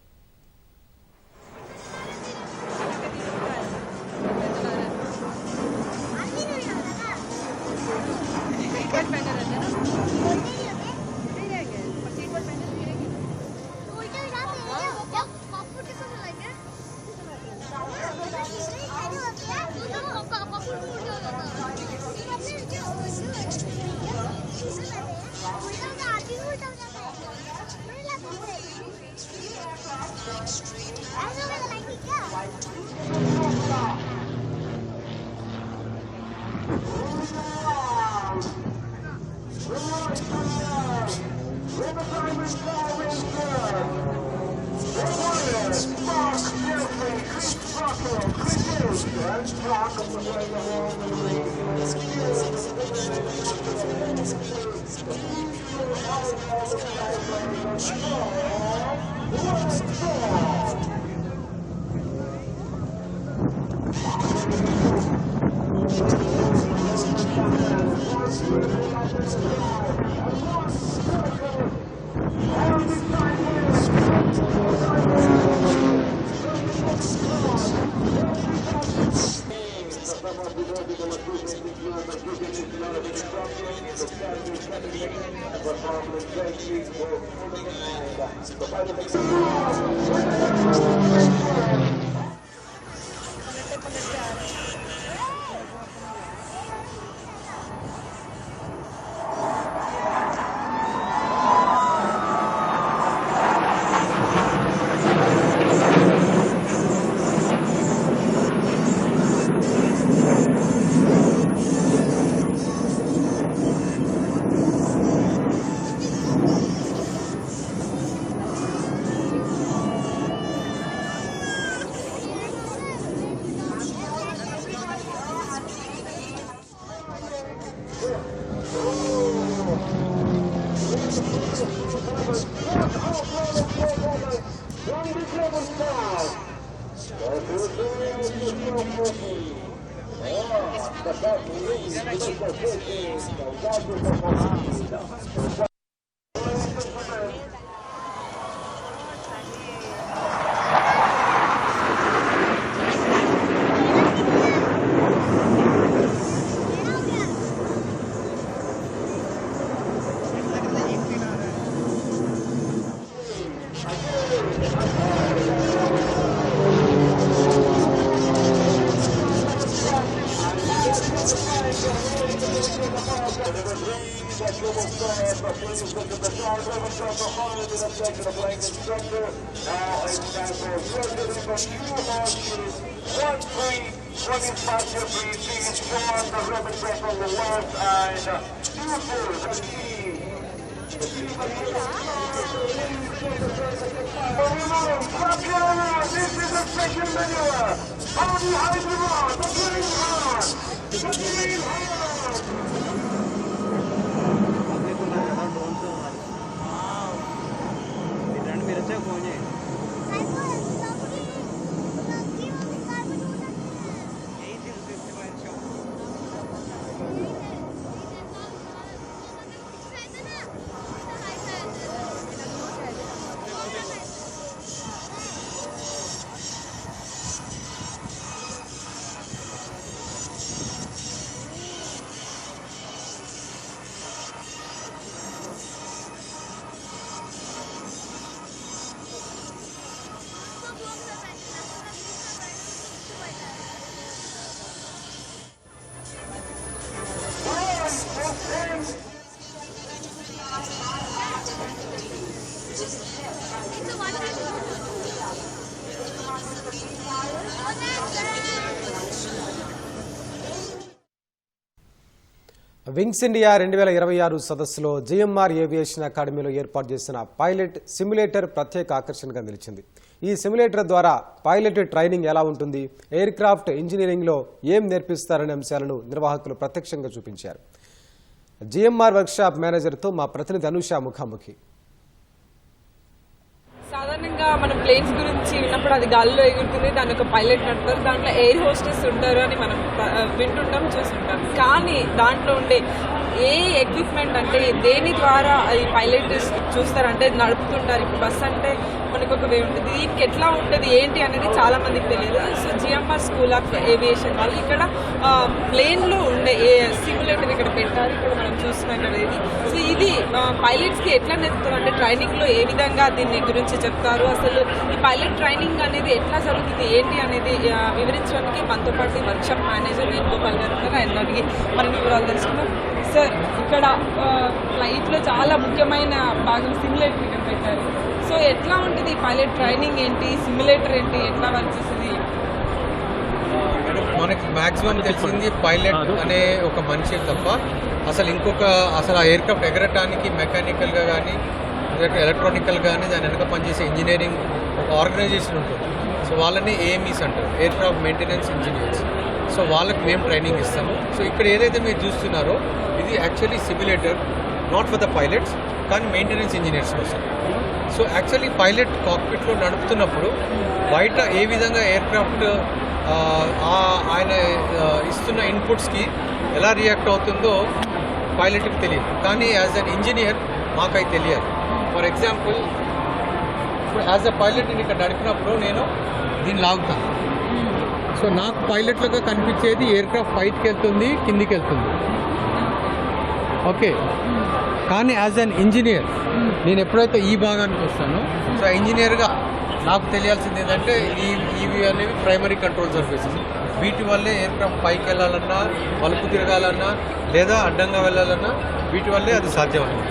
వింగ్స్ ఇండియా 2026 సదస్సులో జిఎంఆర్ ఏవియేషన్ అకాడమీలో ఏర్పాటు చేసిన పైలట్ సిమ్యులేటర్ ప్రత్యేక ఆకర్షణగా నిలిచింది. ఈ సిమ్యులేటర్ ద్వారా పైలట్ ట్రైనింగ్ ఎలా ఉంటుంది, ఎయిర్ క్రాఫ్ట్ ఇంజనీరింగ్లో ఏం నేర్పిస్తారనే అంశాలను నిర్వాహకులు ప్రత్యక్షంగా చూపించారు. జిఎంఆర్ వర్క్షాప్ మేనేజర్తో మా ప్రతినిధి అనుష ముఖాముఖి. సాధారణంగా మనం ప్లేన్స్ గురించి విన్నప్పుడు అది గాలిలో ఎగురుతుంది, దాని ఒక పైలట్ అంటారు, దాంట్లో ఎయిర్ హోస్టెస్ ఉంటారు అని మనం వింటుంటాం, చూస్తుంటాం. కానీ దాంట్లో ఉండే ఏ ఎక్విప్మెంట్ అంటే దేని ద్వారా అది పైలట్ చూస్తారంటే నడుపుతుంటారు. ఇప్పుడు బస్ అంటే మనకు ఒక వే ఉంటుంది, దీనికి ఎట్లా ఉంటుంది ఏంటి అనేది చాలా మందికి తెలియదు. So GMR school of aviation వాళ్ళు ఇక్కడ ప్లేన్లో ఉండే సిమ్యులేటర్ ఇక్కడ పెట్టారు. ఇక్కడ మనం చూస్తున్నాం కదా ఇది. సో ఇది పైలట్స్కి ఎట్లా నేర్పుతారు అంటే ట్రైనింగ్లో ఏ విధంగా దీని గురించి చెప్తారు, అసలు ఈ పైలట్ ట్రైనింగ్ అనేది ఎట్లా జరుగుతుంది ఏంటి అనేది వివరించడానికి మనతో పాటు వర్క్షాప్ మేనేజర్ వేణుగోపాల్ గారు ఉన్నారు. ఆయన అడిగి మనం వివరాలు తెలుసుకున్నాం. సార్, ఇక్కడ ఫ్లైట్లో చాలా ముఖ్యమైన భాగం సిమ్యులేటర్ ఇక్కడ పెట్టారు. సో ఎట్లా ఉంటుంది పైలట్ ట్రైనింగ్ ఏంటి, సిమ్యులేటర్ ఏంటి, ఎట్లా వర్క్ చేస్తుంది? మనకి మాక్సిమం తెలిసింది పైలట్ అనే ఒక మనిషి తప్ప అసలు ఆ ఎయిర్క్రాఫ్ట్ ఎగరటానికి మెకానికల్గా కానీ ఎలక్ట్రానికల్ కానీ దాని వెనక పనిచేసే ఇంజనీరింగ్ ఒక ఆర్గనైజేషన్ ఉంటుంది. సో వాళ్ళని ఏఎంఈస్ అంటారు, ఎయిర్క్రాఫ్ట్ మెయింటెనెన్స్ ఇంజనీర్స్. సో వాళ్ళకి మేము ట్రైనింగ్ ఇస్తాము. సో ఇక్కడ ఏదైతే మీరు చూస్తున్నారో ఇది actually simulator, not for the pilots, కానీ మెయింటెనెన్స్ ఇంజనీర్స్ కోసం. సో యాక్చువల్లీ పైలట్ కాక్పిట్లో నడుపుతున్నప్పుడు బయట ఏ విధంగా ఎయిర్క్రాఫ్ట్ ఆయన ఇస్తున్న ఇన్పుట్స్కి ఎలా రియాక్ట్ అవుతుందో పైలట్కి తెలియదు, కానీ యాజ్ అన్ ఇంజనీర్ మాకై తెలియాలి. ఫర్ ఎగ్జాంపుల్, ఇప్పుడు యాజ్ అ పైలట్ నేను ఇక్కడ నడిపినప్పుడు నేను దీన్ని లాగుతాను. సో నాకు పైలట్లుగా కనిపించేది ఎయిర్క్రాఫ్ట్ పైకి వెళ్తుంది, కిందికి వెళ్తుంది. ఓకే, కానీ యాజ్ అన్ ఇంజనీర్ నేను ఎప్పుడైతే ఈ భాగానికి వస్తానో, సో ఇంజనీర్గా నాకు తెలియాల్సింది ఏంటంటే ఇవి అనేవి ప్రైమరీ కంట్రోల్ సర్ఫేసెస్. వీటి వల్లే ఎయిర్క్రాఫ్ట్ పైకి వెళ్ళాలన్నా, మలుపు తిరగాలన్నా, లేదా అడ్డంగా వెళ్ళాలన్నా వీటి వల్లే అది సాధ్యమైంది.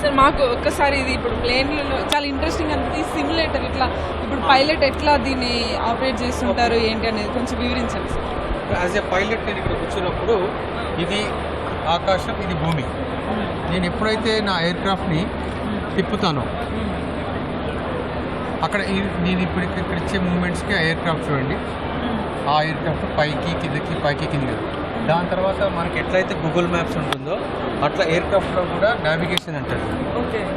సార్, మాకు ఒక్కసారి ఇది ఇప్పుడు ప్లేన్లలో చాలా ఇంట్రెస్టింగ్ అనిపిస్తుంది. సిమ్యులేటర్ ఇట్లా ఇప్పుడు పైలట్ ఎట్లా దీన్ని ఆపరేట్ చేస్తుంటారు ఏంటి అనేది కొంచెం వివరించండి సార్. యాజ్ ఎ పైలట్ నేను ఇక్కడ కూర్చున్నప్పుడు ఇది ఆకాశం, ఇది భూమి. నేను ఎప్పుడైతే నా ఎయిర్క్రాఫ్ట్ని తిప్పుతానో అక్కడ నేను ఇప్పుడు ఇక్కడ ఇచ్చే మూమెంట్స్కి ఆ ఎయిర్క్రాఫ్ట్ చూడండి, ఆ ఎయిర్క్రాఫ్ట్ పైకి కిందకి పైకి కిందకి. దాని తర్వాత మనకి ఎట్లయితే గూగుల్ మ్యాప్స్ ఉంటుందో అట్లా ఎయిర్క్రాఫ్ట్లో కూడా నావిగేషన్ అంటారు.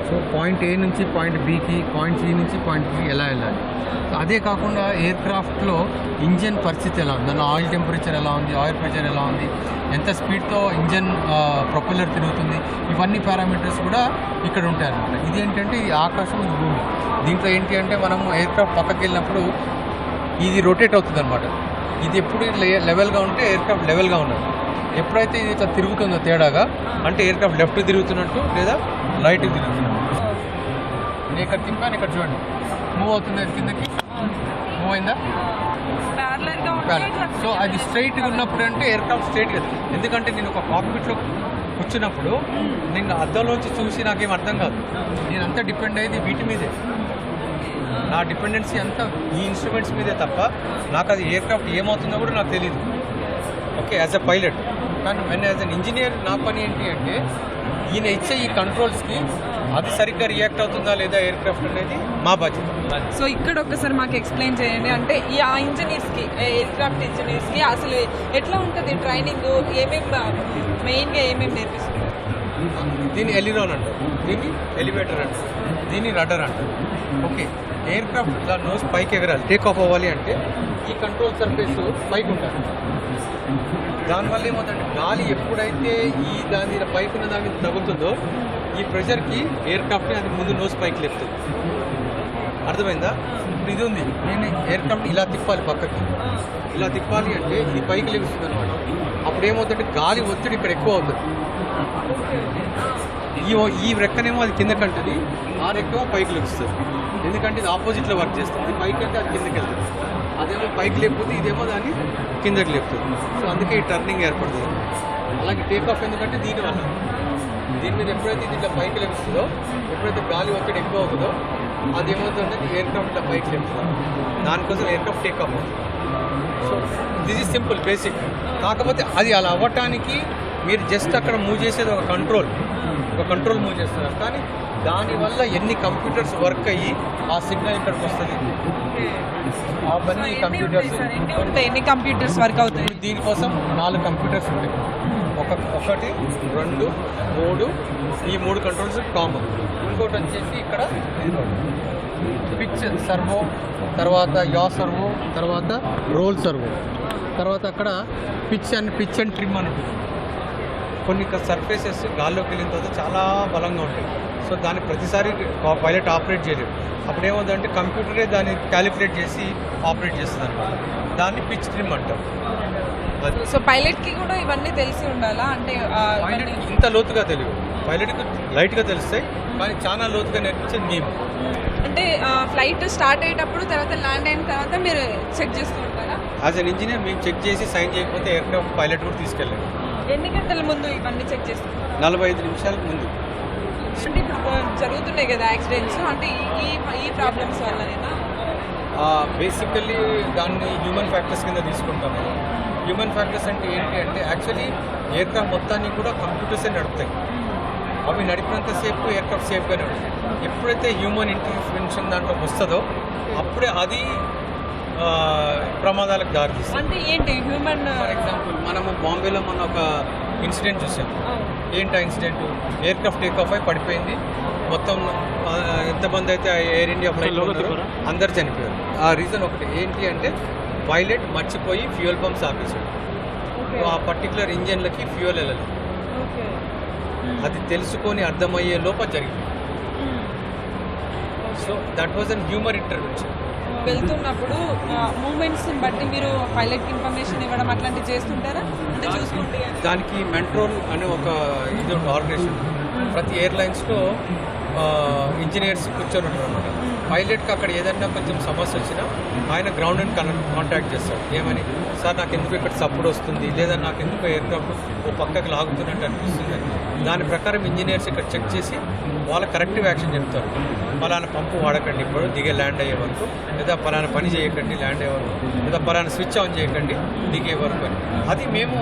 సో పాయింట్ ఏ నుంచి పాయింట్ బికి, పాయింట్ సి నుంచి పాయింట్ బి ఎలా వెళ్ళాలి. అదే కాకుండా ఎయిర్క్రాఫ్ట్లో ఇంజన్ పరిస్థితి ఎలా ఉంది, దానిలో ఆయిల్ టెంపరేచర్ ఎలా ఉంది, ఆయిల్ ప్రెషర్ ఎలా ఉంది, ఎంత స్పీడ్తో ఇంజన్ ప్రొపెల్లర్ తిరుగుతుంది, ఇవన్నీ పారామీటర్స్ కూడా ఇక్కడ ఉంటాయి అన్నమాట. ఇది ఏంటంటే ఇది ఆకాశం, ఇది భూమి. దీంట్లో ఏంటి అంటే మనం ఎయిర్క్రాఫ్ట్ పక్కకి వెళ్ళినప్పుడు ఇది రొటేట్ అవుతుంది అనమాట. ఇది ఎప్పుడు లెవెల్గా ఉంటే ఎయిర్క్రాఫ్ట్ లెవెల్గా ఉన్నది. ఎప్పుడైతే ఇది ఇట్లా తిరుగుతుందో తేడాగా అంటే ఎయిర్క్రాఫ్ట్ లెఫ్ట్ తిరుగుతున్నట్టు లేదా రైట్కి తిరుగుతున్నట్టు. నేను ఇక్కడ తిప్పాను, ఇక్కడ చూడండి మూవ్ అవుతుంది, అది కిందకి మూవ్ అయిందా. సో అది స్ట్రైట్గా ఉన్నప్పుడు అంటే ఎయిర్క్రాఫ్ట్ స్ట్రైట్ కదా. ఎందుకంటే నేను ఒక కాక్పిట్లో కూర్చున్నప్పుడు నేను అద్దంలోంచి చూసి నాకేం అర్థం కాదు. నేను అంతా డిపెండ్ అయ్యేది వీటి మీదే. నా డిపెండెన్సీ అంతా ఈ ఇన్స్ట్రుమెంట్స్ మీదే తప్ప నాకు అది ఎయిర్క్రాఫ్ట్ ఏమవుతుందో కూడా నాకు తెలియదు. Okay, as a pilot. కానీ వెన్ యాజ్ అన్ ఇంజనీర్ నా పని ఏంటి అంటే ఈయన ఇచ్చే ఈ కంట్రోల్స్కి అది సరిగ్గా రియాక్ట్ అవుతుందా లేదా ఎయిర్క్రాఫ్ట్ అనేది మా బాధ్యత. సో ఇక్కడ ఒక్కసారి మాకు ఎక్స్ప్లెయిన్ చేయండి. అంటే ఈ ఆ ఇంజనీర్స్కి, ఎయిర్క్రాఫ్ట్ ఇంజనీర్స్కి అసలు ఎట్లా ఉంటుంది ట్రైనింగ్, ఏమేమి మెయిన్గా ఏమేమి నేర్పిస్తుంది? దీన్ని ఎలిరోన్ అంటారు, దీన్ని ఎలివేటర్ అంటారు, దీన్ని రడర్ అంటారు. ఓకే, ఎయిర్క్రాఫ్ట్ ఇలా నోస్ పైకి ఎగరాలి, టేక్ ఆఫ్ అవ్వాలి అంటే ఈ కంట్రోల్ సర్ఫేస్ పైకి ఉంటుంది. దానివల్ల ఏమవుతుందంటే గాలి ఎప్పుడైతే ఈ దాని పైకి ఉన్న దాని తగ్గుతుందో ఈ ప్రెషర్కి ఎయిర్క్రాఫ్ట్ని అది ముందు నోస్ పైకి లేపుతుంది. అర్థమైందా? ఇప్పుడు ఇది ఉంది, నేను ఎయిర్క్రాఫ్ట్ ఇలా తిప్పాలి, పక్కకి ఇలా తిప్పాలి అంటే ఇది పైకి లేపుస్తుంది అనమాట. అప్పుడు ఏమవుతుందంటే గాలి ఒత్తిడి ఇక్కడ ఎక్కువ అవుతుంది. ఈ రెక్కనేమో అది కిందకి అంటుంది, ఆ రెక్కేమో పైకి లేపుస్తుంది. ఎందుకంటే ఇది ఆపోజిట్లో వర్క్ చేస్తుంది. పైకి అంటే అది కిందకి వెళ్తుంది, అదేమో పైకి లేకపోతే ఇదేమో దాన్ని కిందకి లేపుతుంది. సో అందుకే ఈ టర్నింగ్ ఏర్పడుతుంది. అలాగే టేక్ ఆఫ్ ఎందుకంటే దీనివల్ల దీని మీద ఎప్పుడైతే ఇది ఇట్లా పైకి లేపుతుందో, ఎప్పుడైతే గాలి ఒత్తిడి ఎక్కువ అవుతుందో అది ఏమవుతుందంటే ఎయిర్క్రాఫ్ట్ ఇట్లా పైకి లేపుతుంది. దానికోసం ఎయిర్క్రాఫ్ట్ టేక్ ఆఫ్ అవుతుంది. So this is simple, basic. కాకపోతే అది అలా అవ్వటానికి మీరు జస్ట్ అక్కడ మూవ్ చేసేది ఒక కంట్రోల్ మూవ్ చేస్తున్నారు. కానీ దానివల్ల ఎన్ని కంప్యూటర్స్ వర్క్ అయ్యి ఆ సిగ్నల్ ఇక్కడికి వస్తుంది. అవన్నీ కంప్యూటర్స్ ఎన్ని కంప్యూటర్స్ వర్క్ అవుతాయి? దీనికోసం 4 కంప్యూటర్స్ ఉంటాయి. 1, 2, 3, ఈ 3 కంట్రోల్స్ కామన్. ఇంకోటి వచ్చేసి ఇక్కడ పిచ్ సర్వో, తర్వాత యా సర్వో, తర్వాత రోల్ సర్వో, తర్వాత అక్కడ పిచ్ అండ్ ట్రిమ్ అని ఉంటుంది. కొన్ని సర్ఫేసెస్ గాల్లోకి వెళ్ళిన తర్వాత చాలా బలంగా ఉంటాయి. సో దాన్ని ప్రతిసారి పైలట్ ఆపరేట్ చేయలేడు. అప్పుడు ఏమవుతుందంటే కంప్యూటరే దాన్ని క్యాలిక్యులేట్ చేసి ఆపరేట్ చేస్తుంది అనమాట. దాన్ని పిచ్ ట్రిమ్ అంటాం. సో పైలట్కి కూడా ఇవన్నీ తెలిసి ఉండాలా? అంటే పైలట్ ఇంత లోతుగా తెలియదు, పైలట్కి లైట్గా తెలుస్తాయి, కానీ చాలా లోతుగా నేర్పించేది మేము. అంటే ఫ్లైట్ స్టార్ట్ అయ్యేటప్పుడు, తర్వాత ల్యాండ్ అయిన తర్వాత మీరు చెక్ చేస్తూ ఉంటారా? యాజ్ అన్ ఇంజనీర్ మేము చెక్ చేసి సైన్ చేయకపోతే ఎయిర్క్రాఫ్ట్ పైలట్ కూడా తీసుకెళ్ళాము. ఎన్ని గంటల ముందు ఇవన్నీ చెక్ చేస్తున్నారు? 45 నిమిషాల ముందు. అంటే ఇప్పుడు జరుగుతున్నాయి కదా యాక్సిడెంట్స్, అంటే ఈ ప్రాబ్లమ్స్ వల్లనేనా? బేసికల్లీ దాన్ని హ్యూమన్ ఫ్యాక్టర్స్ కింద తీసుకుంటాము. హ్యూమన్ ఫ్యాక్టర్స్ అంటే ఏంటి అంటే యాక్చువల్లీ ఎయిర్క్రాఫ్ట్ మొత్తాన్ని కూడా కంప్యూటర్సే నడుపుతాయి. అవి నడిపినంతసేపు ఎయిర్క్రాఫ్ట్ సేఫ్గా నడుపుతాయి. ఎప్పుడైతే హ్యూమన్ ఇంటర్వెన్షన్ దాంట్లోకి వస్తుందో అప్పుడే అది ప్రమాదాలకు దారితీస్తుంది. అంటే ఏంటి హ్యూమన్? ఫర్ ఎగ్జాంపుల్ మనము బాంబేలో మన ఒక ఇన్సిడెంట్ చూసాం. ఏంటి ఆ ఇన్సిడెంట్? ఎయిర్క్రాఫ్ట్ టేక్ ఆఫ్ అయి పడిపోయింది. మొత్తం ఎంతమంది అయితే ఎయిర్ ఇండియా ఫ్లైట్లో ఉన్నారో అందరు చనిపోయారు. ఆ రీజన్ ఒకటి ఏంటి అంటే పైలట్ మర్చిపోయి ఫ్యూయల్ పంప్స్ ఆపేశాడు. ఆ పర్టికులర్ ఇంజన్లకి ఫ్యూయల్ వెళ్ళలేదు. అది తెలుసుకొని అర్థమయ్యే లోప జరిగింది. So that was an human intervention. వెళ్తున్నప్పుడు మూమెంట్స్ బట్టి మీరు పైలట్కి ఇన్ఫర్మేషన్ ఇవ్వడం అట్లాంటివి చేస్తుంటారా? అంటే చూసుకుంటే దానికి మెంట్రోల్ అనే ఒక ఇది ఆర్గనైజేషన్ ప్రతి ఎయిర్లైన్స్లో ఇంజనీర్స్ కూర్చొని ఉంటారు అనమాట. పైలట్కి అక్కడ ఏదైనా కొంచెం సమస్య వచ్చినా ఆయన గ్రౌండ్ అండ్ కాంటాక్ట్ చేస్తాడు. ఏమని, సార్ నాకు ఎందుకు ఇక్కడ సపోర్ట్ వస్తుంది, లేదా నాకు ఎందుకు ఎయిర్క్రాఫ్ట్ ఓ పక్కకు లాగుతున్నట్టు అనిపిస్తుంది. దాని ప్రకారం ఇంజనీర్స్ ఇక్కడ చెక్ చేసి వాళ్ళ కరెక్టివ్ యాక్షన్ చెప్తారు. పలానా పంపు వాడకండి ఇప్పుడు దిగే ల్యాండ్ అయ్యే వరకు, లేదా పలానా పని చేయకండి ల్యాండ్ అయ్యే వరకు, లేదా పలానా స్విచ్ ఆన్ చేయకండి దిగే వరకు అని. అది మేము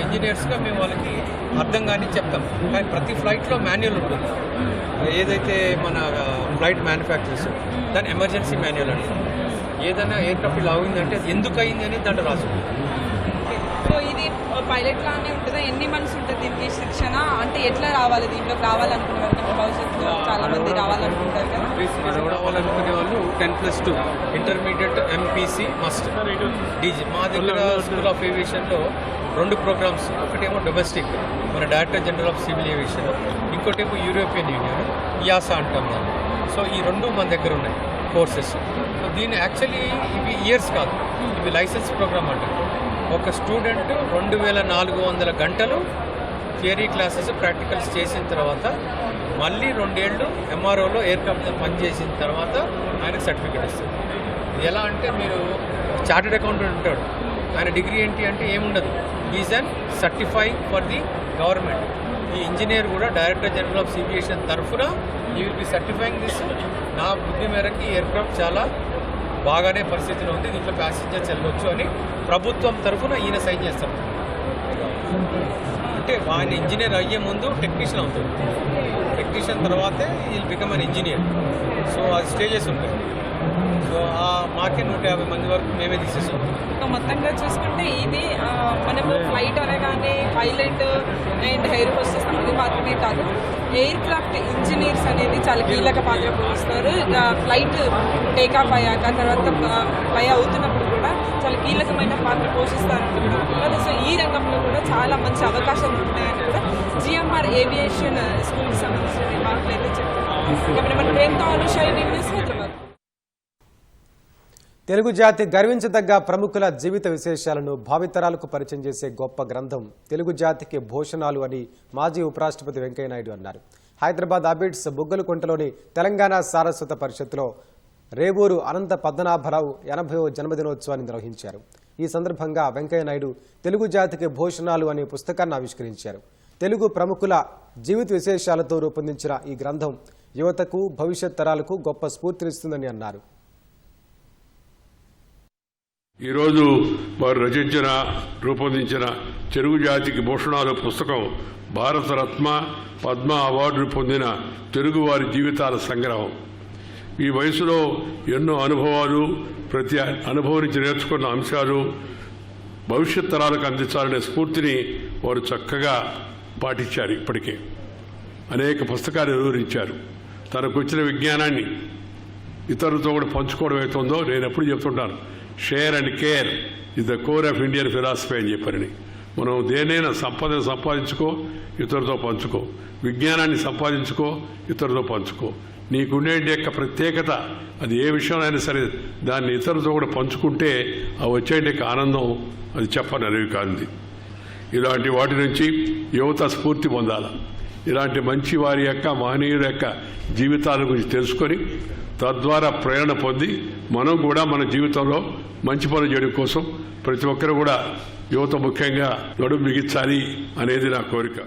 ఇంజనీర్స్గా మేము వాళ్ళకి అర్థం కానీ చెప్తాం. కానీ ప్రతి ఫ్లైట్లో మాన్యువల్ ఉంటుంది. ఏదైతే మన ఫ్లైట్ మ్యానుఫ్యాక్చర్స్ దాని ఎమర్జెన్సీ మాన్యువల్ అంటారు. ఏదైనా ఎయిర్క్రాఫ్ట్ ఇలా అయిందంటే అది ఎందుకు అయింది అని దాంట్లో రాసుకుంటాం. సో ఇది పైలట్ లానే ఉంటుందా? ఎన్ని మంత్స్ ఉంటుంది దీనికి శిక్షణ? అంటే ఎట్లా రావాలి దీంట్లోకి రావాలనుకునే వాళ్ళు? భవిష్యత్తులో చాలా మంది రావాలనుకుంటారు కదా. రావాలనుకునే వాళ్ళు 10+2 ఇంటర్మీడియట్ ఎంపీసీ మస్ట్. డీజీ మా దగ్గర స్కూల్ ఆఫ్ ఏవియేషన్లో 2 ప్రోగ్రామ్స్, ఒకటేమో డొమెస్టిక్ మన director general of civil aviation, ఇంకోటేమో యూరోపియన్ యూనియన్ యాసా అంటాం మనం. సో ఈ 2 మన దగ్గర ఉన్నాయి కోర్సెస్. సో దీన్ని యాక్చువల్లీ ఇవి ఇయర్స్ కాదు, ఇవి లైసెన్స్ ప్రోగ్రామ్ అంటారు. ఒక స్టూడెంట్ 2400 గంటలు థియరీ క్లాసెస్ ప్రాక్టికల్స్ చేసిన తర్వాత మళ్ళీ 2 ఏళ్ళు ఎంఆర్ఓలో ఎయిర్క్రాఫ్ట్తో పనిచేసిన తర్వాత ఆయనకు సర్టిఫికేట్ ఇస్తారు. ఇది ఎలా అంటే మీరు చార్టెడ్ అకౌంటెంట్ ఉంటాడు, ఆయన డిగ్రీ ఏంటి అంటే ఏముండదు, is an certifying for the government. ఈ ఇంజనీర్ కూడా డైరెక్టర్ జనరల్ ఆఫ్ ఏవియేషన్ తరఫున ఈ విల్ బి సర్టిఫైయింగ్ దిస్. నా బుద్ధి మేరకు ఈ ఎయిర్క్రాఫ్ట్ చాలా బాగానే పరిస్థితిలో ఉంది, దీంట్లో ప్యాసింజర్స్ వెళ్ళొచ్చు అని ప్రభుత్వం తరఫున ఈయన సైన్ చేస్తారు. అంటే ఆయన ఇంజనీర్ అయ్యే ముందు టెక్నీషియన్ అవుతుంది, టెక్నీషియన్ తర్వాతే ఈ బికమ్ అన్ ఇంజనీర్. సో అది స్టేజెస్ ఉంటాయి. సో మాకే 150 మంది వరకు మేమే తీసేసాం. మొత్తంగా చూసుకుంటే ఇది మనము ఫ్లైట్ అనగానే పైలట్ అండ్ ఎయిర్ హోస్టెస్ అనేది మాత్రమే కాదు, ఎయిర్ క్రాఫ్ట్ ఇంజనీర్స్ అనేది చాలా కీలక పాత్ర పోషిస్తారు. ఫ్లైట్ టేకాఫ్ అయ్యాక తర్వాత ఫ్లై అవుతున్నప్పుడు కూడా చాలా కీలకమైన పాత్ర పోషిస్తారంటున్నారు. సో ఈ రంగంలో కూడా చాలా మంచి అవకాశాలు ఉన్నాయని కూడా జిఎంఆర్ ఏవియేషన్ స్కూల్కి సంబంధించిన నిర్వాహకులు అయితే చెప్తున్నారు. మన ప్రేమతో అనుషాయి న్యూస్ హైదరాబాద్. తెలుగు జాతి గర్వించదగ్గ ప్రముఖుల జీవిత విశేషాలను భావితరాలకు పరిచయం చేసే గొప్ప గ్రంథం తెలుగు జాతికి భూషణాలు అని మాజీ ఉపరాష్ట్రపతి వెంకయ్యనాయుడు అన్నారు. హైదరాబాద్ అబిడ్స్ బుగ్గలకుంటలోని తెలంగాణ సారస్వత పరిషత్తులో రేవూరు అనంత పద్మనాభరావు 80వ జన్మదినోత్సవాన్ని నిర్వహించారు. ఈ సందర్భంగా వెంకయ్యనాయుడు తెలుగు జాతికి భూషణాలు అనే పుస్తకాన్ని ఆవిష్కరించారు. తెలుగు ప్రముఖుల జీవిత విశేషాలతో రూపొందించిన ఈ గ్రంథం యువతకు భవిష్యత్ తరాలకు గొప్ప స్ఫూర్తినిస్తుందని అన్నారు. ఈరోజు వారు రూపొందించిన తెలుగు జాతికి భూషణాలు పుస్తకం భారతరత్న పద్మ అవార్డును పొందిన తెలుగువారి జీవితాల సంగ్రహం. ఈ వయసులో ఎన్నో అనుభవాలు, ప్రతి అనుభవం నుంచి నేర్చుకున్న అంశాలు భవిష్యత్ తరాలకు అందించాలనే స్ఫూర్తిని వారు చక్కగా పాటించారు. ఇప్పటికే అనేక పుస్తకాలు వివరించారు. తనకు వచ్చిన విజ్ఞానాన్ని ఇతరులతో కూడా పంచుకోవడం అవుతుందో నేను ఎప్పుడు చెప్తుంటాను, share and care is the core of Indian philosophy అని చెప్పారని. మనం దేనైనా సంపదను సంపాదించుకో, ఇతరులతో పంచుకో, విజ్ఞానాన్ని సంపాదించుకో, ఇతరులతో పంచుకో. నీకుండే యొక్క ప్రత్యేకత అది ఏ విషయంలో సరే దాన్ని ఇతరులతో కూడా పంచుకుంటే ఆ వచ్చే ఆనందం అది చెప్పనరివి కాదు. ఇలాంటి వాటి నుంచి యువత స్ఫూర్తి పొందాలి. ఇలాంటి మంచి వారి యొక్క మహనీయుల యొక్క జీవితాల గురించి తెలుసుకొని తద్వారా ప్రేరణ పొంది మనం కూడా మన జీవితంలో మంచి పనులు చేయడం కోసం ప్రతి ఒక్కరు కూడా యువత ముఖ్యంగా నడుము బిగించాలి అనేది నా కోరిక.